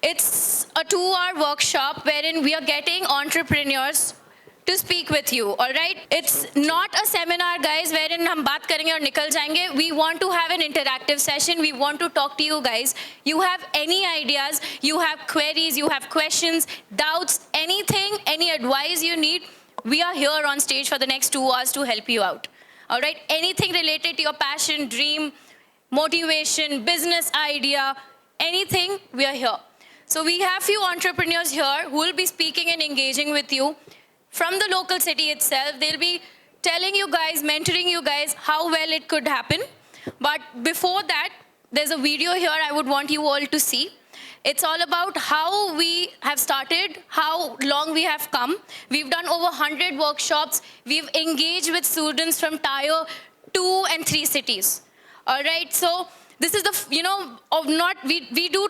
It's a 2-hour workshop wherein we are getting entrepreneurs to speak with you, all right? It's not a seminar, guys, wherein hum baat karenge aur nikal jayenge. We want to have an interactive session. We want to talk to you guys. You have any ideas, you have queries, you have questions, doubts, anything, any advice you need, we are here on stage for the next 2 hours to help you out, all right? Anything related to your passion, dream, motivation, business idea, anything, we are here. So we have few entrepreneurs here who will be speaking and engaging with you from the local city itself. They'll be telling you guys, mentoring you guys how well it could happen. But before that, there's a video here I would want you all to see. It's all about how we have started, how long we have come. We've done over 100 workshops. We've engaged with students from Tier 2 and 3 cities. All right, so this is the, we do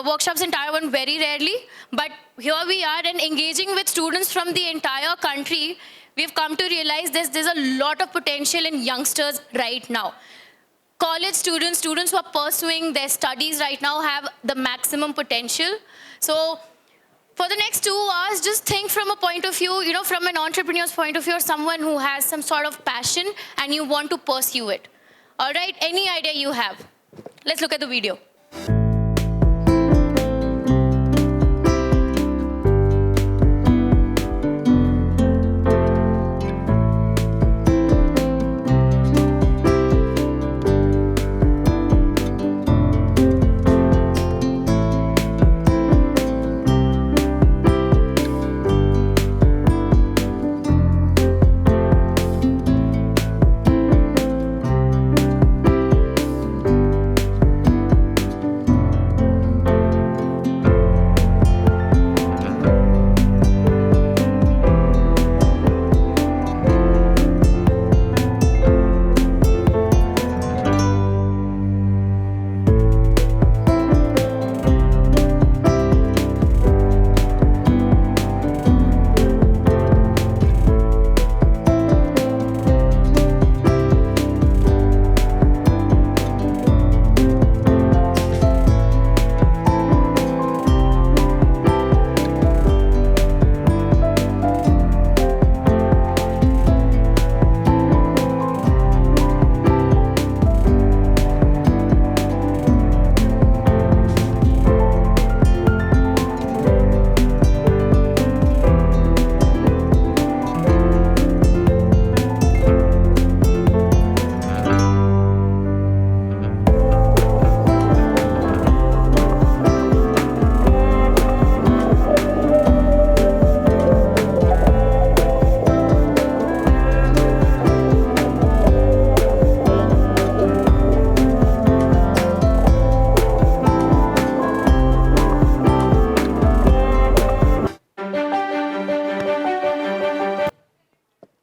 workshops in Tier 1 very rarely, but here we are, and engaging with students from the entire country, we've come to realize there's a lot of potential in youngsters right now. College students who are pursuing their studies right now have the maximum potential. So for the next 2 hours, just think from a point of view, from an entrepreneur's point of view, or someone who has some sort of passion and you want to pursue it. All right, any idea you have? Let's look at the video.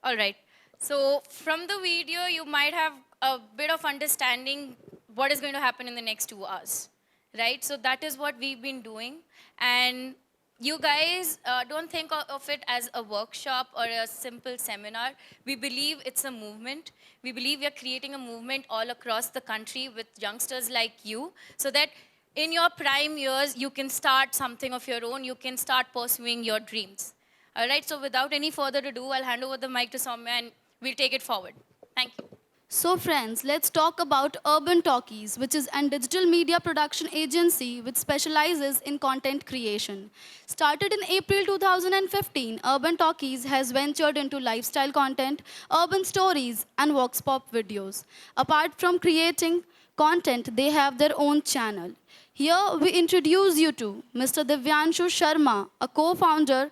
All right. So from the video, you might have a bit of understanding what is going to happen in the next 2 hours, right? So that is what we've been doing. And you guys don't think of it as a workshop or a simple seminar. We believe it's a movement. We believe we are creating a movement all across the country with youngsters like you, so that in your prime years, you can start something of your own. You can start pursuing your dreams. All right, so without any further ado, I'll hand over the mic to Soumya and we'll take it forward. Thank you. So friends, let's talk about Urban Talkies, which is a digital media production agency which specializes in content creation. Started in April 2015, Urban Talkies has ventured into lifestyle content, urban stories, and vox pop videos. Apart from creating content, they have their own channel. Here we introduce you to Mr. Divyanshu Sharma, a co-founder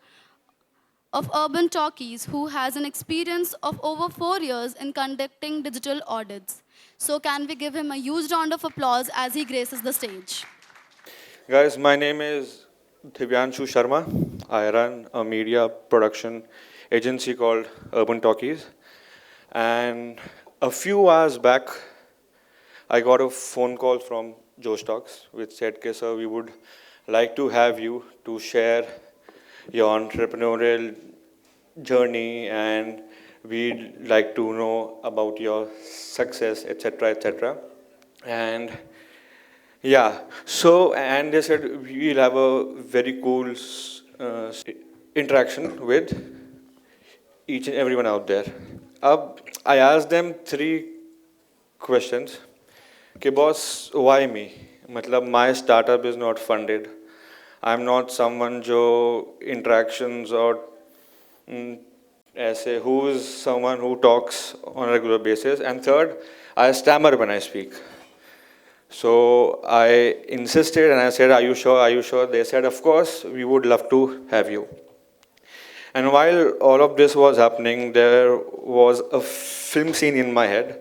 of Urban Talkies, who has an experience of over 4 years in conducting digital audits. So can we give him a huge round of applause as he graces the stage? Guys, my name is Divyanshu Sharma. I run a media production agency called Urban Talkies. And a few hours back, I got a phone call from Josh Talks, which said, "Okay, sir, we would like to have you to share your entrepreneurial journey, and we'd like to know about your success, etc., etc." And Yeah. So, and they said we'll have a very cool interaction with each and everyone out there. I asked them three questions. Okay, boss, why me? मतलब my startup is not funded. I'm not someone जो interactions और ऐसे who is someone who talks on a regular basis. And third, I stammer when I speak. So I insisted and I said, are you sure? Are you sure? They said, of course, we would love to have you. And while all of this was happening, there was a film scene in my head.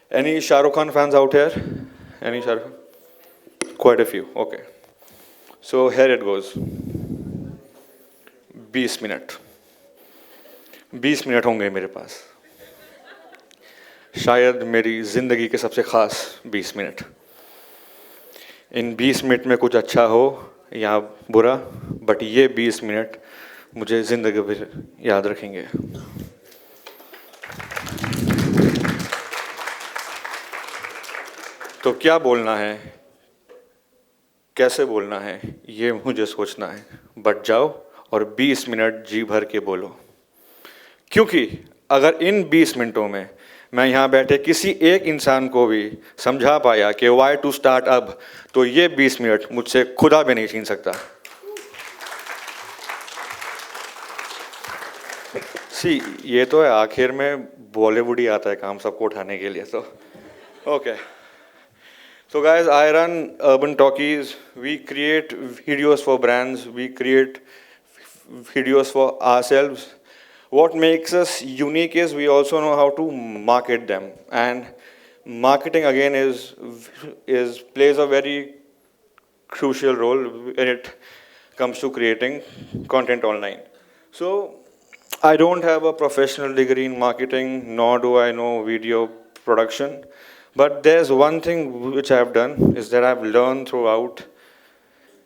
Any Shah Rukh Khan fans out here? Any Shah Rukh Khan? Quite a few, okay. So here it goes. 20 minute 20 minute होंगे मेरे पास, शायद मेरी ज़िंदगी के सबसे ख़ास 20 minute. इन 20 minute में कुछ अच्छा हो या बुरा, बट ये 20 मिनट मुझे ज़िंदगी भर याद रखेंगे. तो क्या बोलना है, कैसे बोलना है, ये मुझे सोचना है. बट जाओ और 20 मिनट जी भर के बोलो, क्योंकि अगर इन 20 मिनटों में मैं यहाँ बैठे किसी एक इंसान को भी समझा पाया कि वाई टू स्टार्ट अब, तो ये 20 मिनट मुझसे खुदा भी नहीं छीन सकता. सी ये तो है, आखिर में बॉलीवुड ही आता है काम सबको उठाने के लिए. तो okay. So guys, I run Urban Talkies. We create videos for brands. We create videos for ourselves. What makes us unique is we also know how to market them. And marketing again is plays a very crucial role when it comes to creating content online. So I don't have a professional degree in marketing, nor do I know video production. But there's one thing which I've done is that I've learned throughout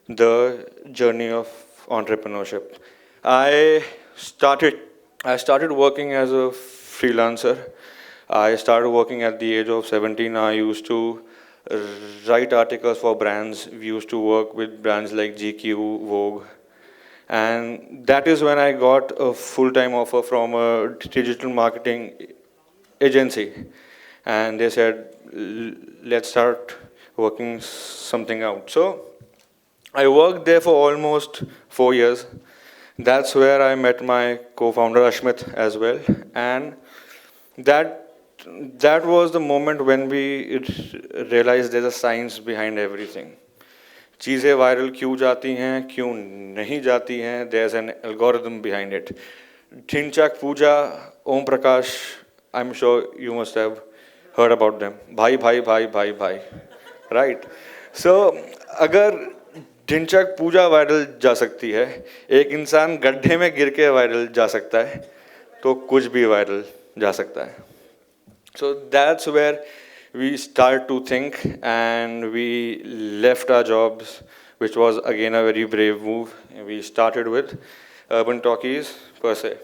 the journey of entrepreneurship. I started working as a freelancer. I started working at the age of 17. I used to write articles for brands. We used to work with brands like GQ, Vogue. And that is when I got a full-time offer from a digital marketing agency. And they said, let's start working something out. So I worked there for almost 4 years. That's where I met my co-founder Ashmit as well. And that was the moment when we realized there's a science behind everything. चीज़ें viral क्यों जाती हैं, क्यों नहीं जाती हैं, there's an algorithm behind it. Dhinchak Puja, Om Prakash, I'm sure you must have heard about them. भाई भाई भाई भाई भाई, right? So अगर ढिंचैक पूजा वायरल जा सकती है, एक इंसान गड्ढे में गिर के वायरल जा सकता है, तो कुछ भी वायरल जा सकता है. So that's where we started to think, and we left our jobs, which was again a very brave move. We started with Urban Talkies per se.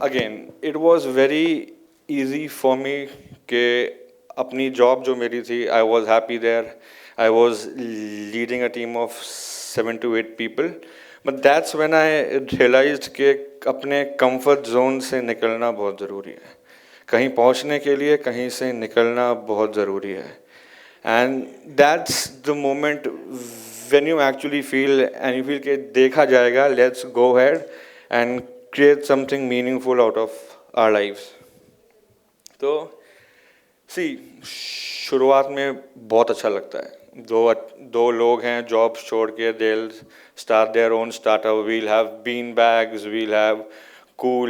Again, it was very easy for me कि अपनी job जो मेरी थी, I was happy there. I was leading a team of 7 to 8 people. But that's when I realized कि अपने comfort zone से निकलना बहुत ज़रूरी है. कहीं पहुंचने के लिए कहीं से निकलना बहुत ज़रूरी है. And that's the moment when you actually feel and you feel कि देखा जाएगा, let's go ahead and create something meaningful out of our lives. तो शुरुआत में बहुत अच्छा लगता है. दो लोग हैं जॉब छोड़ के, they'll start their own startup. We'll have bean bags, we'll have cool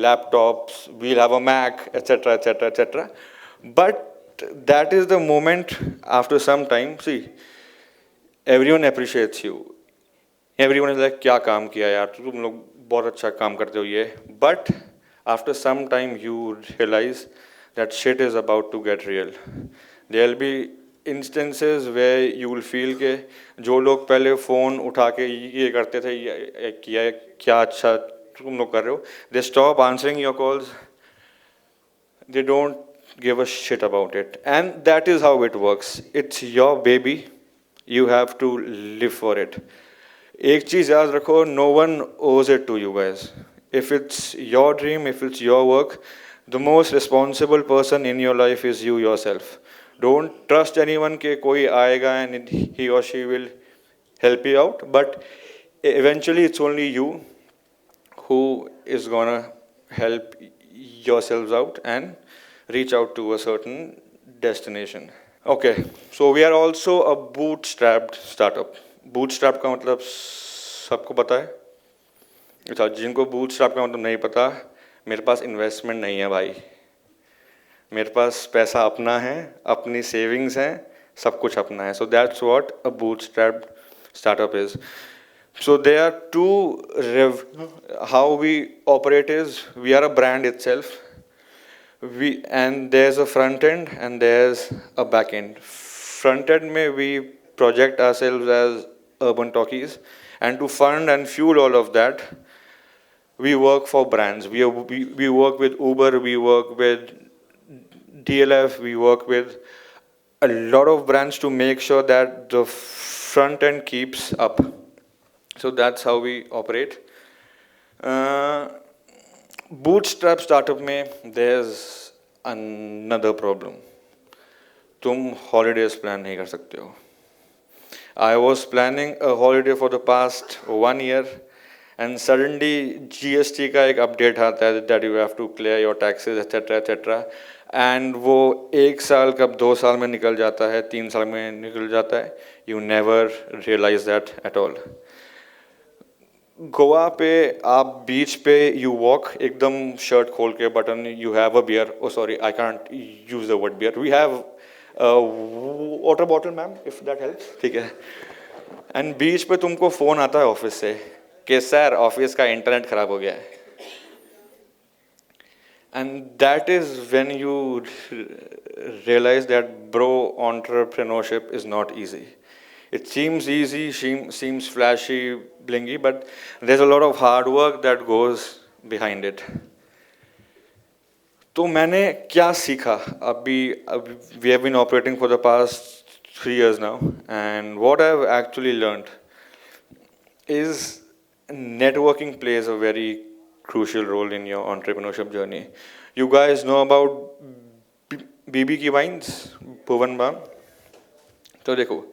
laptops, we'll have a Mac, etc., etc., etc. But that is the moment after some time, everyone appreciates you. Everyone is like, क्या काम किया यार, तुम लोग बहुत अच्छा काम करते हो ये. But after some time you realize that shit is about to get real. There'll be instances where you will feel के जो लोग पहले फ़ोन उठा के ये करते थे, ये क्या अच्छा तुम लोग कर रहे हो, they stop answering your calls. They don't give a shit about it. And that is how it works. It's your baby. You have to live for it. एक चीज याद रखो, no one owes it to you guys. If it's your dream, if it's your work, the most responsible person in your life is you yourself. Don't trust anyone कि कोई आएगा and he or she will help you out, but eventually it's only you who is gonna help yourselves out and reach out to a certain destination. Okay, so we are also a bootstrapped startup. Bootstrap का मतलब सबको पता है? अच्छा, जिनको bootstrap का मतलब नहीं पता, मेरे पास investment नहीं है भाई. मेरे पास पैसा अपना है, अपनी savings हैं, सब कुछ अपना है. So that's what a bootstrapped startup is. So there are how we operate is, we are a brand itself. And there's a front end and there's a back end. Front end में we project ourselves as Urban Talkies, and to fund and fuel all of that, we work for brands. We work with Uber, we work with DLF, we work with a lot of brands to make sure that the front end keeps up. So that's how we operate. Bootstrap startup में there's another problem. तुम holidays plan नहीं कर सकते हो. I was planning a holiday for the past 1 year, and suddenly GST का एक update आता है that you have to clear your taxes, etc. And वो 1 साल कब 2 साल में निकल जाता है, 3 साल में निकल जाता है. You never realize that at all. Goa पे आप बीच पे यू वॉक एकदम शर्ट खोल के button you have a beer. Oh sorry, I can't use the word beer. We have water bottle ma'am, if that helps. ठीक है. एंड बीच पे तुमको फोन आता है ऑफिस से कि सर ऑफिस का इंटरनेट खराब हो गया है. And that is when you realise that bro entrepreneurship is not easy. It seems easy, seems flashy, blingy, but there's a lot of hard work that goes behind it. तो मैंने क्या सीखा? We have been operating for the past 3 years now, and what I've actually learned is networking plays a very crucial role in your entrepreneurship journey. You guys know about BB की wines, Bhuvan Bam? तो देखो,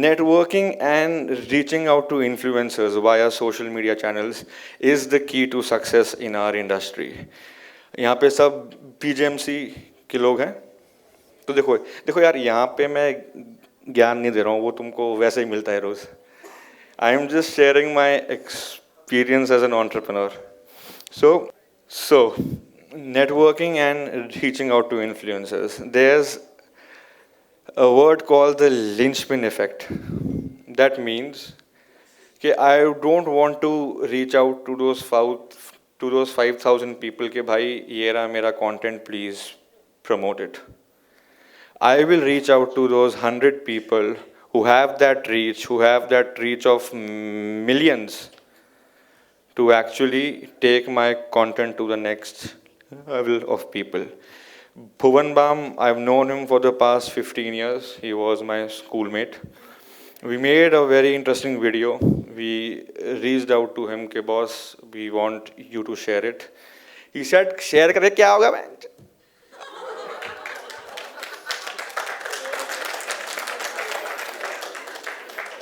networking and reaching out to influencers via social media channels is the key to success in our industry. यहाँ पे सब PGMC के लोग हैं. तो देखो यार, यहाँ पे मैं ज्ञान नहीं दे रहा हूँ, वो तुमको वैसे ही मिलता है रोज. I am just sharing my experience as an entrepreneur. So networking and reaching out to influencers. There's a word called the linchpin effect. That means that I don't want to reach out to those 5,000 people कि भाई ये रहा मेरा content, please promote it. I will reach out to those 100 people who have that reach of millions to actually take my content to the next level of people. Bhuvan Bam, I've known him for the past 15 years. He was my schoolmate. We made a very interesting video. We reached out to him कि boss, we want you to share it. He said, share करके क्या होगा मैं?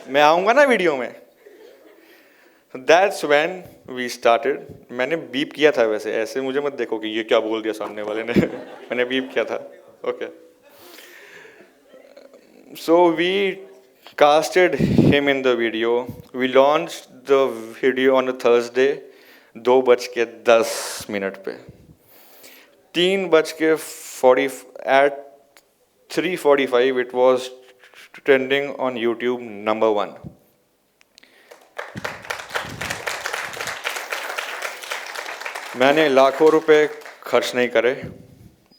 मैं आऊँगा ना video में. That's when we started. मैंने बीप किया था वैसे, ऐसे मुझे मत देखो कि ये क्या बोल दिया सामने वाले ने. मैंने बीप किया था. Okay. So we casted him in the video. We launched the video on a Thursday, 2:10 पे. 3:40 at 3:45 it was trending on YouTube #1. मैंने लाखों रुपए खर्च नहीं करे.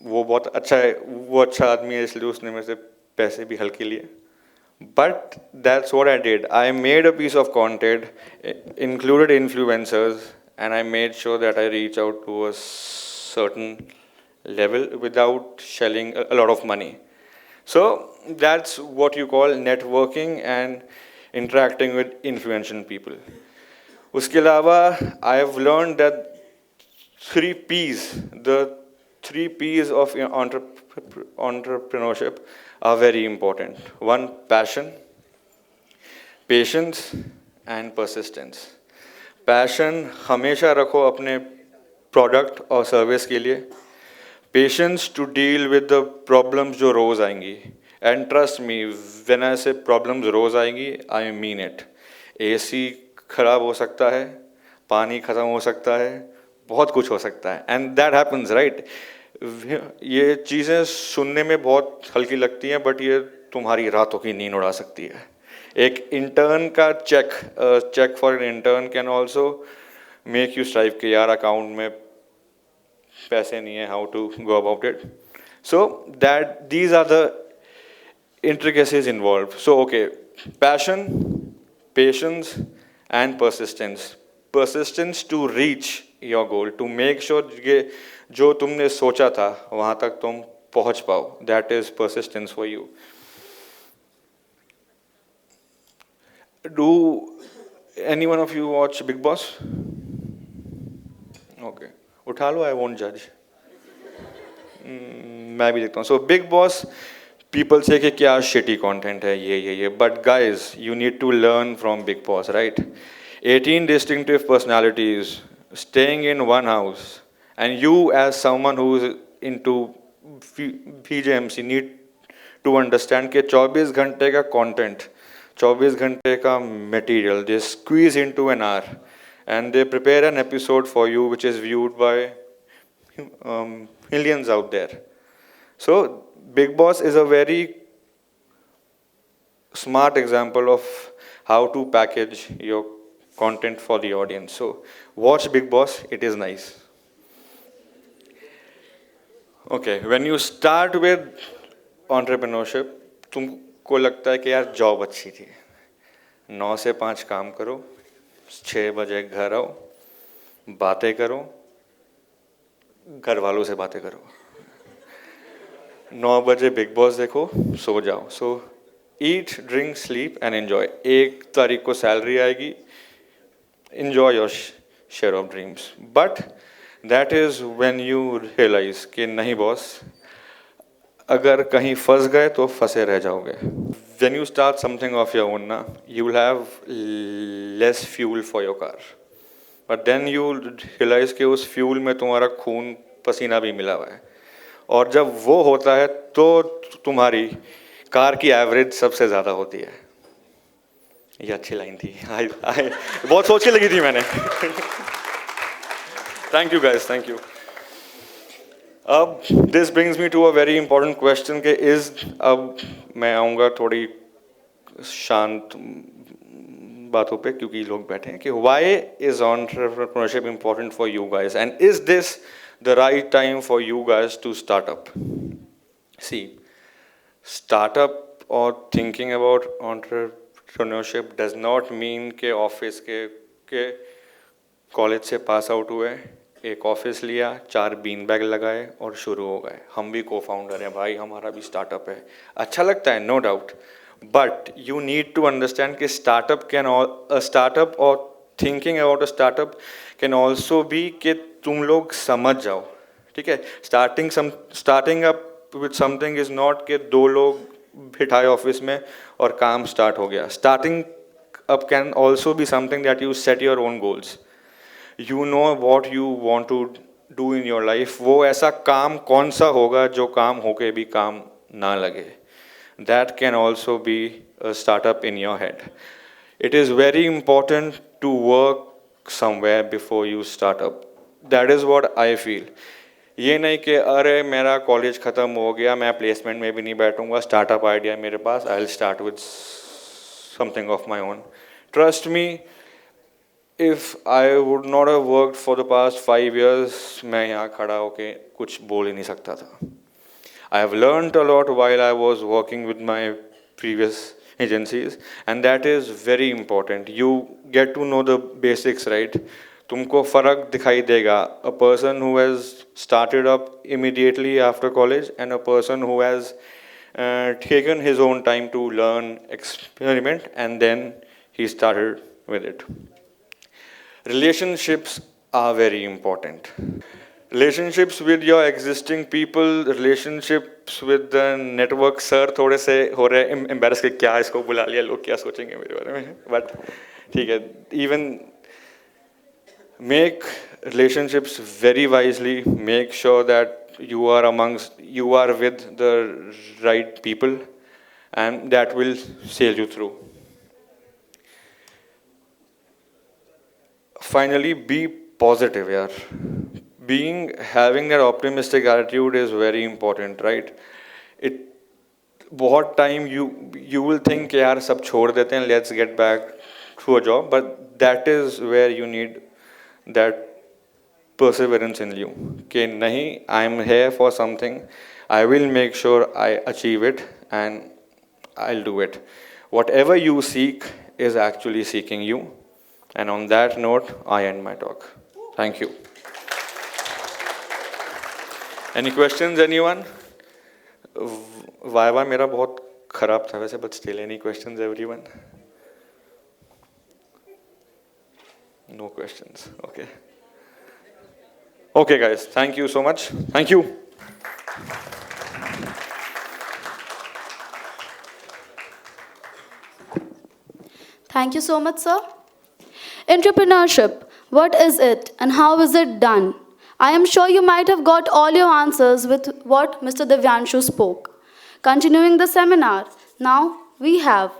वो बहुत अच्छा है, वो अच्छा आदमी है, इसलिए उसने मेरे से पैसे भी हल्के लिए. But that's what I did. I made a piece of content, included influencers, and I made sure that I reach out to a certain level without shelling a lot of money. So that's what you call networking and interacting with influential people. उसके अलावा I have learned that three P's, the three P's of entrepreneurship are very important. One, passion, patience and persistence. Passion हमेशा रखो अपने product और service के लिए. Patience to deal with the problems जो रोज आएंगी. And trust me, when I say problems रोज आएंगी, I mean it. AC खराब हो सकता है, पानी खत्म हो सकता है, बहुत कुछ हो सकता है. And that happens, right? ये चीज़ें सुनने में बहुत हल्की लगती हैं, बट ये तुम्हारी रातों की नींद उड़ा सकती है. एक इंटर्न का check for an intern can also make you strive कि यार अकाउंट में पैसे नहीं है, how to go about it. So that these are the intricacies involved. So okay, passion, patience and persistence. Persistence to reach your goal, to make sure कि जो तुमने सोचा था वहाँ तक तुम पहुँच पाओ. That is persistence for you. Do any one of you watch Big Boss? Okay, उठा लो, I won't judge. मैं भी देखता हूँ. So Big Boss, people say कि क्या shitty content है ये, but guys, you need to learn from Big Boss, right? 18 distinctive personalities staying in one house, and you as someone who is into VJMC need to understand कि 24 घंटे का content, 24 घंटे का material, they squeeze into an hour, and they prepare an episode for you which is viewed by millions out there. So Big Boss is a very smart example of how to package your content for the audience. So watch Big Boss, it is nice. Okay, when you start with entrepreneurship, तुमको लगता है कि यार job अच्छी थी, 9 से 5 काम करो, 6 बजे घर आओ, बातें करो, घर वालों से बातें करो, 9 बजे बिग बॉस देखो, सो जाओ. सो ईट, ड्रिंक, स्लीप एंड एन्जॉय. 1 तारीख को सैलरी आएगी, enjoy your share of dreams. But that is when you realize कि नहीं बॉस, अगर कहीं फंस गए तो फंसे रह जाओगे. When you start something of your own, you will have less fuel for your car. But then you realize कि उस फ्यूल में तुम्हारा खून पसीना भी मिला हुआ है. और जब वो होता है तो तुम्हारी कार की एवरेज सबसे ज़्यादा होती है. ये अच्छी लाइन थी. बहुत सोच के लगी थी मैंने. Thank you guys, thank you. अब this brings me to a very important question के अब मैं आऊँगा थोड़ी शांत बातों पे, क्योंकि लोग बैठे हैं, कि why is entrepreneurship important for you guys and is this the right time for you guys to start up. See, startup or thinking about entrepreneurship does not mean के ऑफिस के कॉलेज से पास आउट हुए, एक office लिया, 4 bean bag लगाए और शुरू हो गए. हम भी को फाउंडर हैं भाई, हमारा भी स्टार्टअप है. अच्छा लगता है, no doubt, but you need to understand कि स्टार्टअप और thinking about a startup can also be कि तुम लोग समझ जाओ. ठीक है, starting up with something is not कि 2 लोग बिठाए ऑफिस में और काम स्टार्ट हो गया. Starting up can also be something that you set your own goals. You know what you want to do in your life. वो ऐसा काम कौन सा होगा जो काम होके भी काम ना लगे. That can also be a startup in your head. It is very important to work somewhere before you startup. That is what I feel. ये नहीं कि अरे मेरा कॉलेज ख़त्म हो गया, मैं प्लेसमेंट में भी नहीं बैठूंगा, स्टार्टअप आइडिया मेरे पास, I will start with something of my own. Trust me, if I would not have worked for the past 5 years, मैं यहाँ खड़ा होके कुछ बोल ही नहीं सकता था. I have learned a lot while I was working with my previous agencies, and that is very important. You get to know the basics, right? तुमको फ़र्क दिखाई देगा. A person who has started up immediately after college and a person who has taken his own time to learn, experiment, and then he started with it. Relationships are very important. Relationships with your existing people, relationships with the network. Sir, थोड़े से हो रहे embarrass के क्या इसको बुला लिया, लोग क्या सोचेंगे मेरे बारे में. But ठीक है, even make relationships very wisely. Make sure that you are with the right people, and that will sail you through. Finally, be positive, yaar. Having that optimistic attitude is very important, right? It बहुत time you will think यार सब छोड़ देते हैं, let's get back to a job, but that is where you need that perseverance in you. कि नहीं, I'm here for something, I will make sure I achieve it and I'll do it. Whatever you seek is actually seeking you. And on that note, I end my talk. Thank you. Any questions, anyone? Viva मेरा बहुत खराब था वैसे, but still, any questions, everyone? No questions. Okay. Okay, guys. Thank you so much. Thank you. Thank you so much, sir. Entrepreneurship, what is it and how is it done? I am sure you might have got all your answers with what Mr. Divyanshu spoke. Continuing the seminar, now we have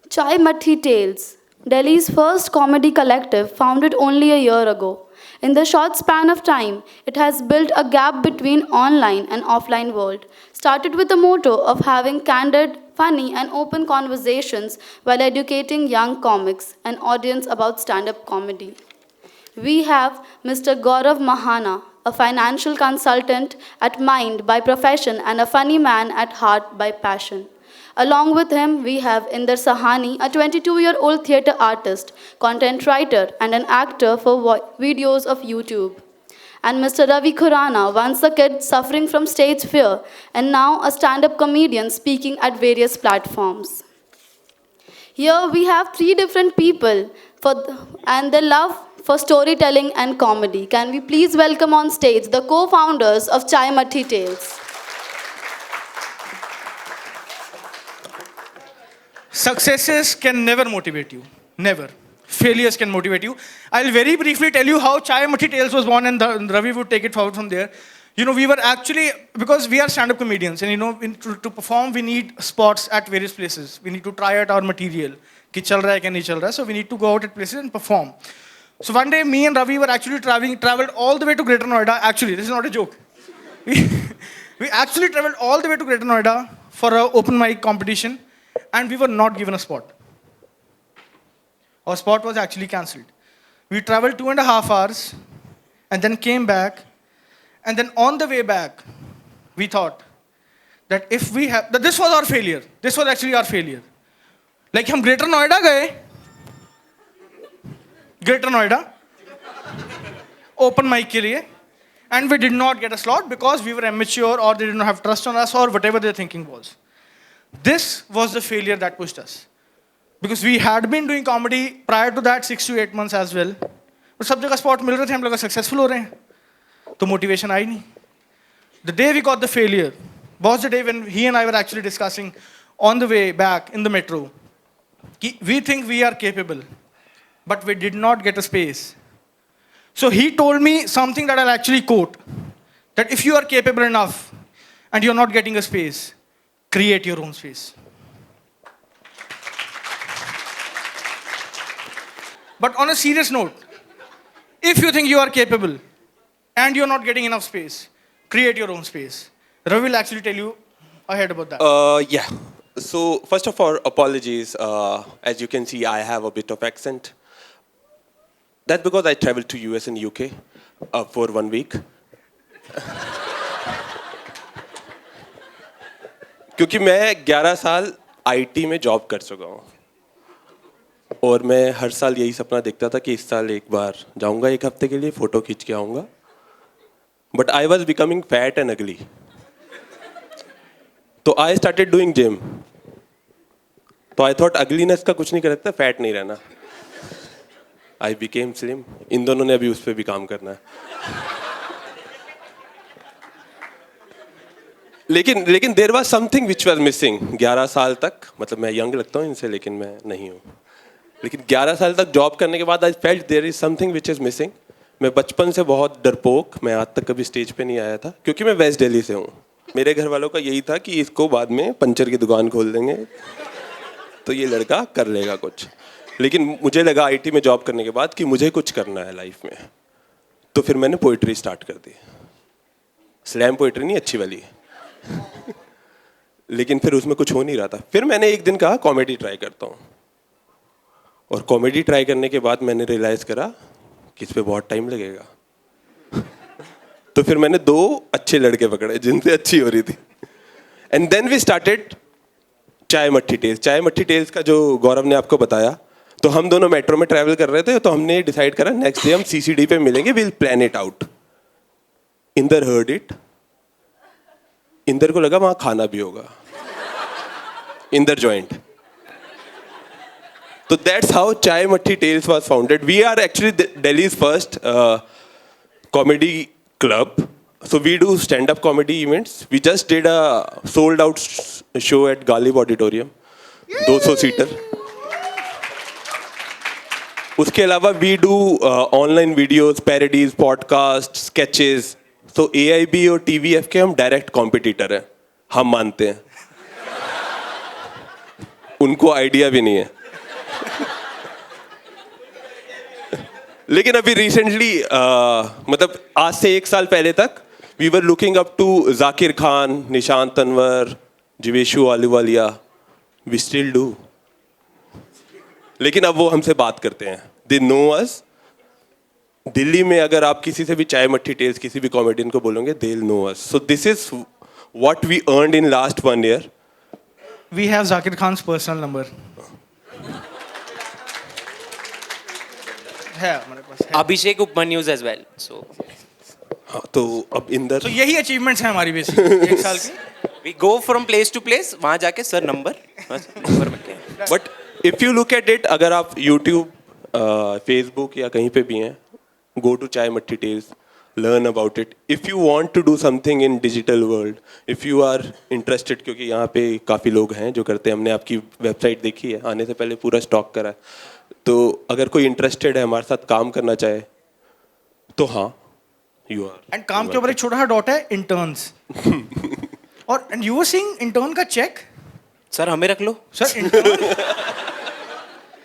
Chai Matti Tales, Delhi's first comedy collective founded only a year ago. In the short span of time, it has built a gap between online and offline world. Started with the motto of having candid, funny and open conversations while educating young comics and audience about stand-up comedy. We have Mr. Gaurav Mahana, a financial consultant at mind by profession and a funny man at heart by passion. Along with him, we have Inder Sahani, a 22-year-old theatre artist, content writer, and an actor for videos of YouTube. And Mr. Ravi Khurana, once a kid suffering from stage fear, and now a stand-up comedian speaking at various platforms. Here we have three different people and their love for storytelling and comedy. Can we please welcome on stage the co-founders of Chai Matti Tales. Successes can never motivate you. Never. Failures can motivate you. I'll very briefly tell you how Chai Matti Tales was born, and Ravi would take it forward from there. We were actually, because we are stand-up comedians, and to perform, we need spots at various places. We need to try out our material. Ki chal raha hai ki nahi chal raha. So we need to go out at places and perform. So one day, me and Ravi were actually traveled all the way to Greater Noida. Actually, this is not a joke. We actually traveled all the way to Greater Noida for an open mic competition. And we were not given a spot. Our spot was actually cancelled. We traveled 2.5 hours and then came back. And then on the way back, we thought that this was our failure. This was actually our failure. Like, हम Greater Noida गए. Greater Noida. Open mic के लिए. And we did not get a slot because we were immature or they did not have trust on us or whatever their thinking was. This was the failure that pushed us. Because we had been doing comedy prior to that 6 to 8 months as well. But सब जगह spot मिल रहे थे, हम लोग successful हो रहे हैं. तो motivation आई नहीं. The day we got the failure was the day when he and I were actually discussing on the way back in the metro. We think we are capable, but we did not get a space. So he told me something that I'll actually quote. That if you are capable enough and you're not getting a space, create your own space. But on a serious note, if you think you are capable and you're not getting enough space, create your own space. Ravi will actually tell you ahead about that. Yeah. So first of all, apologies. As you can see, I have a bit of accent. That's because I traveled to US and UK for 1 week. क्योंकि मैं 11 साल IT में job कर चुका हूँ. और मैं हर साल यही सपना देखता था कि इस साल एक बार जाऊंगा एक हफ्ते के लिए, फोटो खींच के आऊंगा. But I was becoming fat and अगली. तो आई स्टार्टेड डूइंग जिम. तो आई थॉट अगलीनेस का कुछ नहीं कर सकता, फैट नहीं रहना. I became slim. इन दोनों ने अभी उस पर भी काम करना है. लेकिन there was something which was missing. 11 साल तक, मतलब मैं यंग लगता हूँ इनसे लेकिन मैं नहीं हूँ, लेकिन 11 साल तक जॉब करने के बाद I felt there is something which is missing. मैं बचपन से बहुत डरपोक, मैं आज तक कभी स्टेज पे नहीं आया था क्योंकि मैं वेस्ट दिल्ली से हूँ. मेरे घर वालों का यही था कि इसको बाद में पंचर की दुकान खोल देंगे तो ये लड़का कर लेगा कुछ. लेकिन मुझे लगा आईटी में जॉब करने के बाद कि मुझे कुछ करना है लाइफ में. तो फिर मैंने पोइट्री स्टार्ट कर दी. स्लैम पोइट्री नहीं, अच्छी वाली. लेकिन फिर उसमें कुछ हो नहीं रहा था. फिर मैंने एक दिन कहा कॉमेडी ट्राई करता हूँ. और कॉमेडी ट्राई करने के बाद मैंने रियलाइज करा कि इस पे बहुत टाइम लगेगा. तो फिर मैंने 2 अच्छे लड़के पकड़े जिनसे अच्छी हो रही थी. एंड देन वी स्टार्टेड चाय मट्ठी टेल्स. चाय मट्ठी टेल्स का जो गौरव ने आपको बताया, तो हम दोनों मेट्रो में ट्रैवल कर रहे थे, तो हमने डिसाइड करा नेक्स्ट डे हम सीसीडी पे मिलेंगे, will plan it out. Inder heard it. Inder को लगा वहां खाना भी होगा. Inder joint. So that's how Chai Matti Tales was founded. We are actually Delhi's first comedy club. So we do stand-up comedy events. We just did a sold-out show at Galib Auditorium, 200 seater. उसके अलावा we do online videos, parodies, podcasts, sketches. So AAB और TVF के हम direct competitor हैं. हम मानते हैं. उनको आइडिया भी नहीं है. लेकिन अभी रिसेंटली मतलब आज से 1 साल पहले तक we were looking up to Zakir Khan, Nishant Tanwar, Jeeveshu Ahluwalia. We still do. लेकिन अब वो हमसे बात करते हैं. They know us. दिल्ली में अगर आप किसी से भी चाय मट्ठी टेल्स किसी भी कॉमेडियन को बोलोगे, they will know us. So this is what we earned in last 1 year. We have Zakir Khan's personal number. है हमारे पास है. Abhishek Upmanyu's as well. So हाँ, तो अब इंदर. तो यही अचीवमेंट्स हैं हमारी बेसिक 1 साल की. we go from place to place. वहाँ जाके सर नंबर मिल गया. But if you look at it, अगर आप यूट्यूब, फेसबुक या कहीं पे भी हैं, गो टू चाय mathri tales, learn about it. If you want to do something in digital world, if you are interested, क्योंकि यहाँ पे काफ़ी लोग हैं जो करते हैं. हमने आपकी वेबसाइट देखी है, आने से पहले पूरा स्टॉक करा है. तो अगर कोई इंटरेस्टेड है हमारे साथ काम करना चाहे तो हाँ, यू आर. एंड काम के ऊपर एक छोटा सा डॉट है, इंटर्न्स. और and you were seeing intern का चेक. सर हमें रख लो. Sir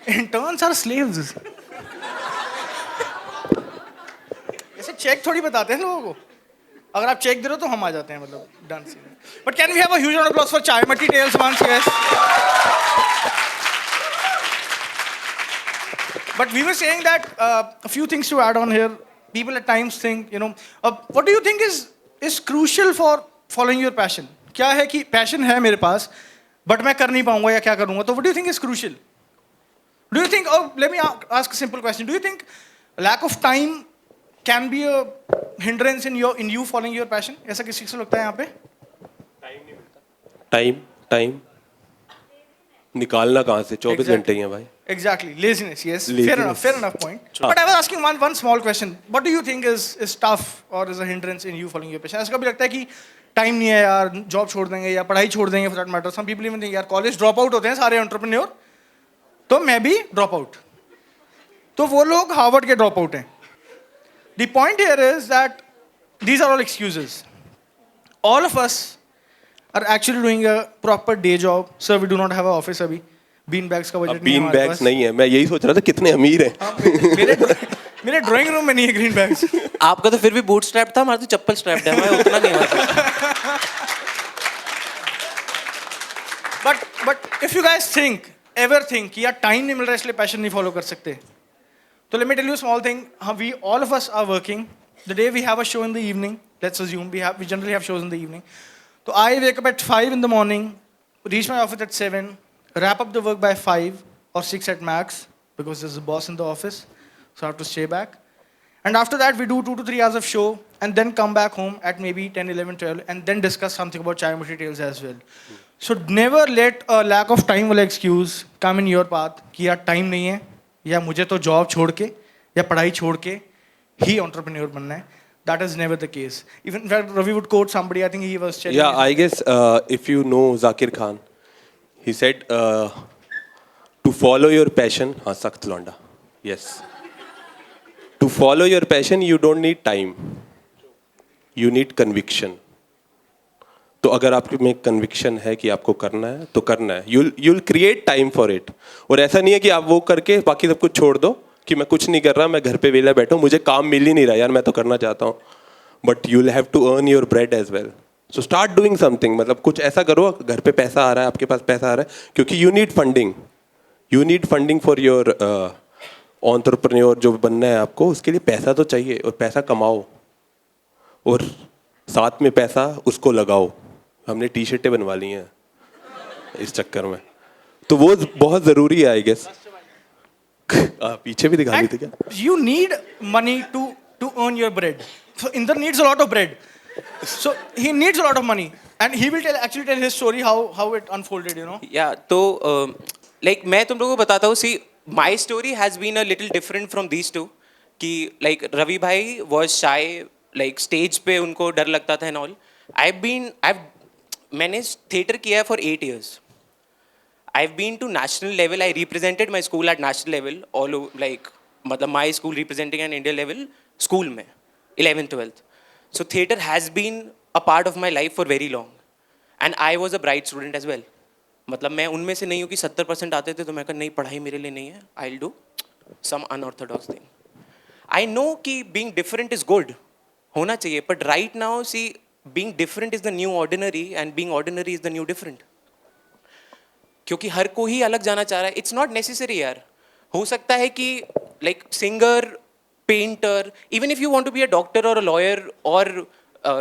interns are slaves. ऐसे चेक थोड़ी बताते हैं लोगों को. अगर आप चेक दे रहे हो तो हम आ जाते हैं, मतलब done. But can we have a huge round of applause for chai mathri tales ones. Yes. But we were saying that a few things to add on here. People at times think, you know, what do you think is crucial for following your passion? क्या है कि passion है मेरे पास, but मैं कर नहीं पाऊंगा या क्या करूंगा? तो what do you think is crucial? Do you think? Oh, let me ask a simple question. Do you think lack of time can be a hindrance in you following your passion? ऐसा किसी से लगता है यहाँ पे? Time निकालना कहाँ से? 24 घंटे ही हैं भाई. Exactly. Laziness, yes. Laziness. Fair enough point. But I was asking one small question. What do you think is tough or is a hindrance in you following your passion? ऐसा कभी लगता है कि टाइम नहीं है यार, जॉब छोड़ देंगे या पढ़ाई छोड़ देंगे for that matter. Some people even think यार कॉलेज ड्रॉप आउट होते हैं सारे एंटरप्रेन्योर, तो मैं भी ड्रॉप आउट. तो वो लोग हार्वर्ड के ड्रॉप आउट हैं. The point here is that these are all excuses. All of us are actually doing a proper day job. Sir, we do not have an office अभी. Been bags का budget नहीं है हमारे पास. नहीं है. मैं यही सोच रहा था कितने अमीर हैं. मेरे ड्राइंग रूम में नहीं है ग्रीन बैग्स. आपका तो फिर भी बूट स्ट्रैप था, हमारा तो चप्पल स्ट्रैप है. हमारा उतना नहीं होता. But if you guys ever think कि यार टाइम नहीं मिल रहा इसलिए पैशन नहीं फॉलो कर सकते, तो let me tell you small thing. We all of us are working. The day we have a show in the evening, let's assume we generally have shows in the evening. तो I wake up at 5 in the morning, reach my office at 7, wrap up the work by 5 or 6 at max, because there's a boss in the office, so I have to stay back. And after that, we do 2 to 3 hours of show, and then come back home at maybe 10, 11, 12, and then discuss something about Chai Mutti Tales as well. So never let a lack of time वाला excuse come in your path कि यार time नहीं है, या मुझे तो job छोड़ के, या पढ़ाई छोड़ के ही entrepreneur बनना है. That is never the case. Even in fact, Ravi would quote somebody. I think he was telling. Yeah, I guess if you know Zakir Khan, he said to follow your passion. हाँ सख्त लौंडा. Yes. To follow your passion, you don't need time. You need conviction. तो अगर आप में conviction है कि आपको करना है, तो करना है. You'll create time for it. और ऐसा नहीं है कि आप वो करके बाकी सब कुछ छोड़ दो कि मैं कुछ नहीं कर रहा, मैं घर पे वेला बैठा हूँ, मुझे काम मिल ही नहीं रहा यार, मैं तो करना चाहता हूँ. But you'll have to earn your bread as well. So start doing something. मतलब कुछ ऐसा करो, घर पे पैसा आ रहा है, आपके पास पैसा आ रहा है, क्योंकि you need funding. You need funding for your entrepreneur जो बनना है आपको, उसके लिए पैसा तो चाहिए, और पैसा कमाओ और साथ में पैसा उसको लगाओ. हमने टी शर्टें बनवा ली हैं इस चक्कर में, तो वो बहुत ज़रूरी है आई गेस. पीछे भी दिखा दी थी क्या? You need money to earn your bread. So Inder needs a lot of bread. So he needs a lot of money, and he will actually tell his story how it unfolded. You know. Yeah, तो like मैं तुम लोगों को बताता हूँ. See, my story has been a little different from these two. कि like Ravi भाई was shy, like stage पे उनको डर लगता था and all. मैंने theatre किया है for 8 years. I've been to national level. I represented my school at national level. All over, like मतलब my school representing an India level school में 11th 12th. So theatre has been a part of my life for very long. And I was a bright student as well. मतलब मैं उनमें से नहीं हूँ कि 70% आते थे तो मैं कहा नहीं पढ़ाई मेरे लिए नहीं है. I'll do some unorthodox thing. I know कि being different is good. होना चाहिए. But right now see, being different is the new ordinary and being ordinary is the new different. क्योंकि हर कोई ही अलग जाना चाह रहा है. It's not necessary यार. हो सकता है कि like singer, painter, even if you want to be a doctor or a lawyer or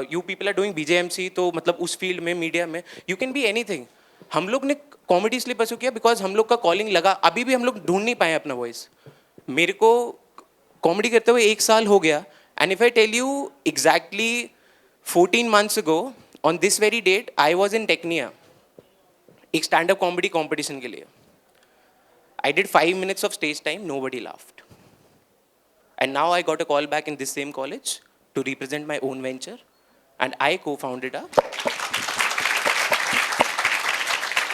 you people are doing BJMC, तो मतलब उस फील्ड में मीडिया में you can be anything. हम लोग ने कॉमेडी इसलिए परस्यू किया बिकॉज हम लोग का कॉलिंग लगा. अभी भी हम लोग ढूंढ नहीं पाए अपना वॉइस. मेरे को कॉमेडी करते हुए 1 साल हो गया. And if I tell you exactly 14 months ago on this very date I was in Tecnia एक स्टैंड अप कॉमेडी कॉम्पिटिशन के लिए. I did 5 minutes of stage time, nobody laughed. And now I got a call back in this same college to represent my own venture, and I co-founded a.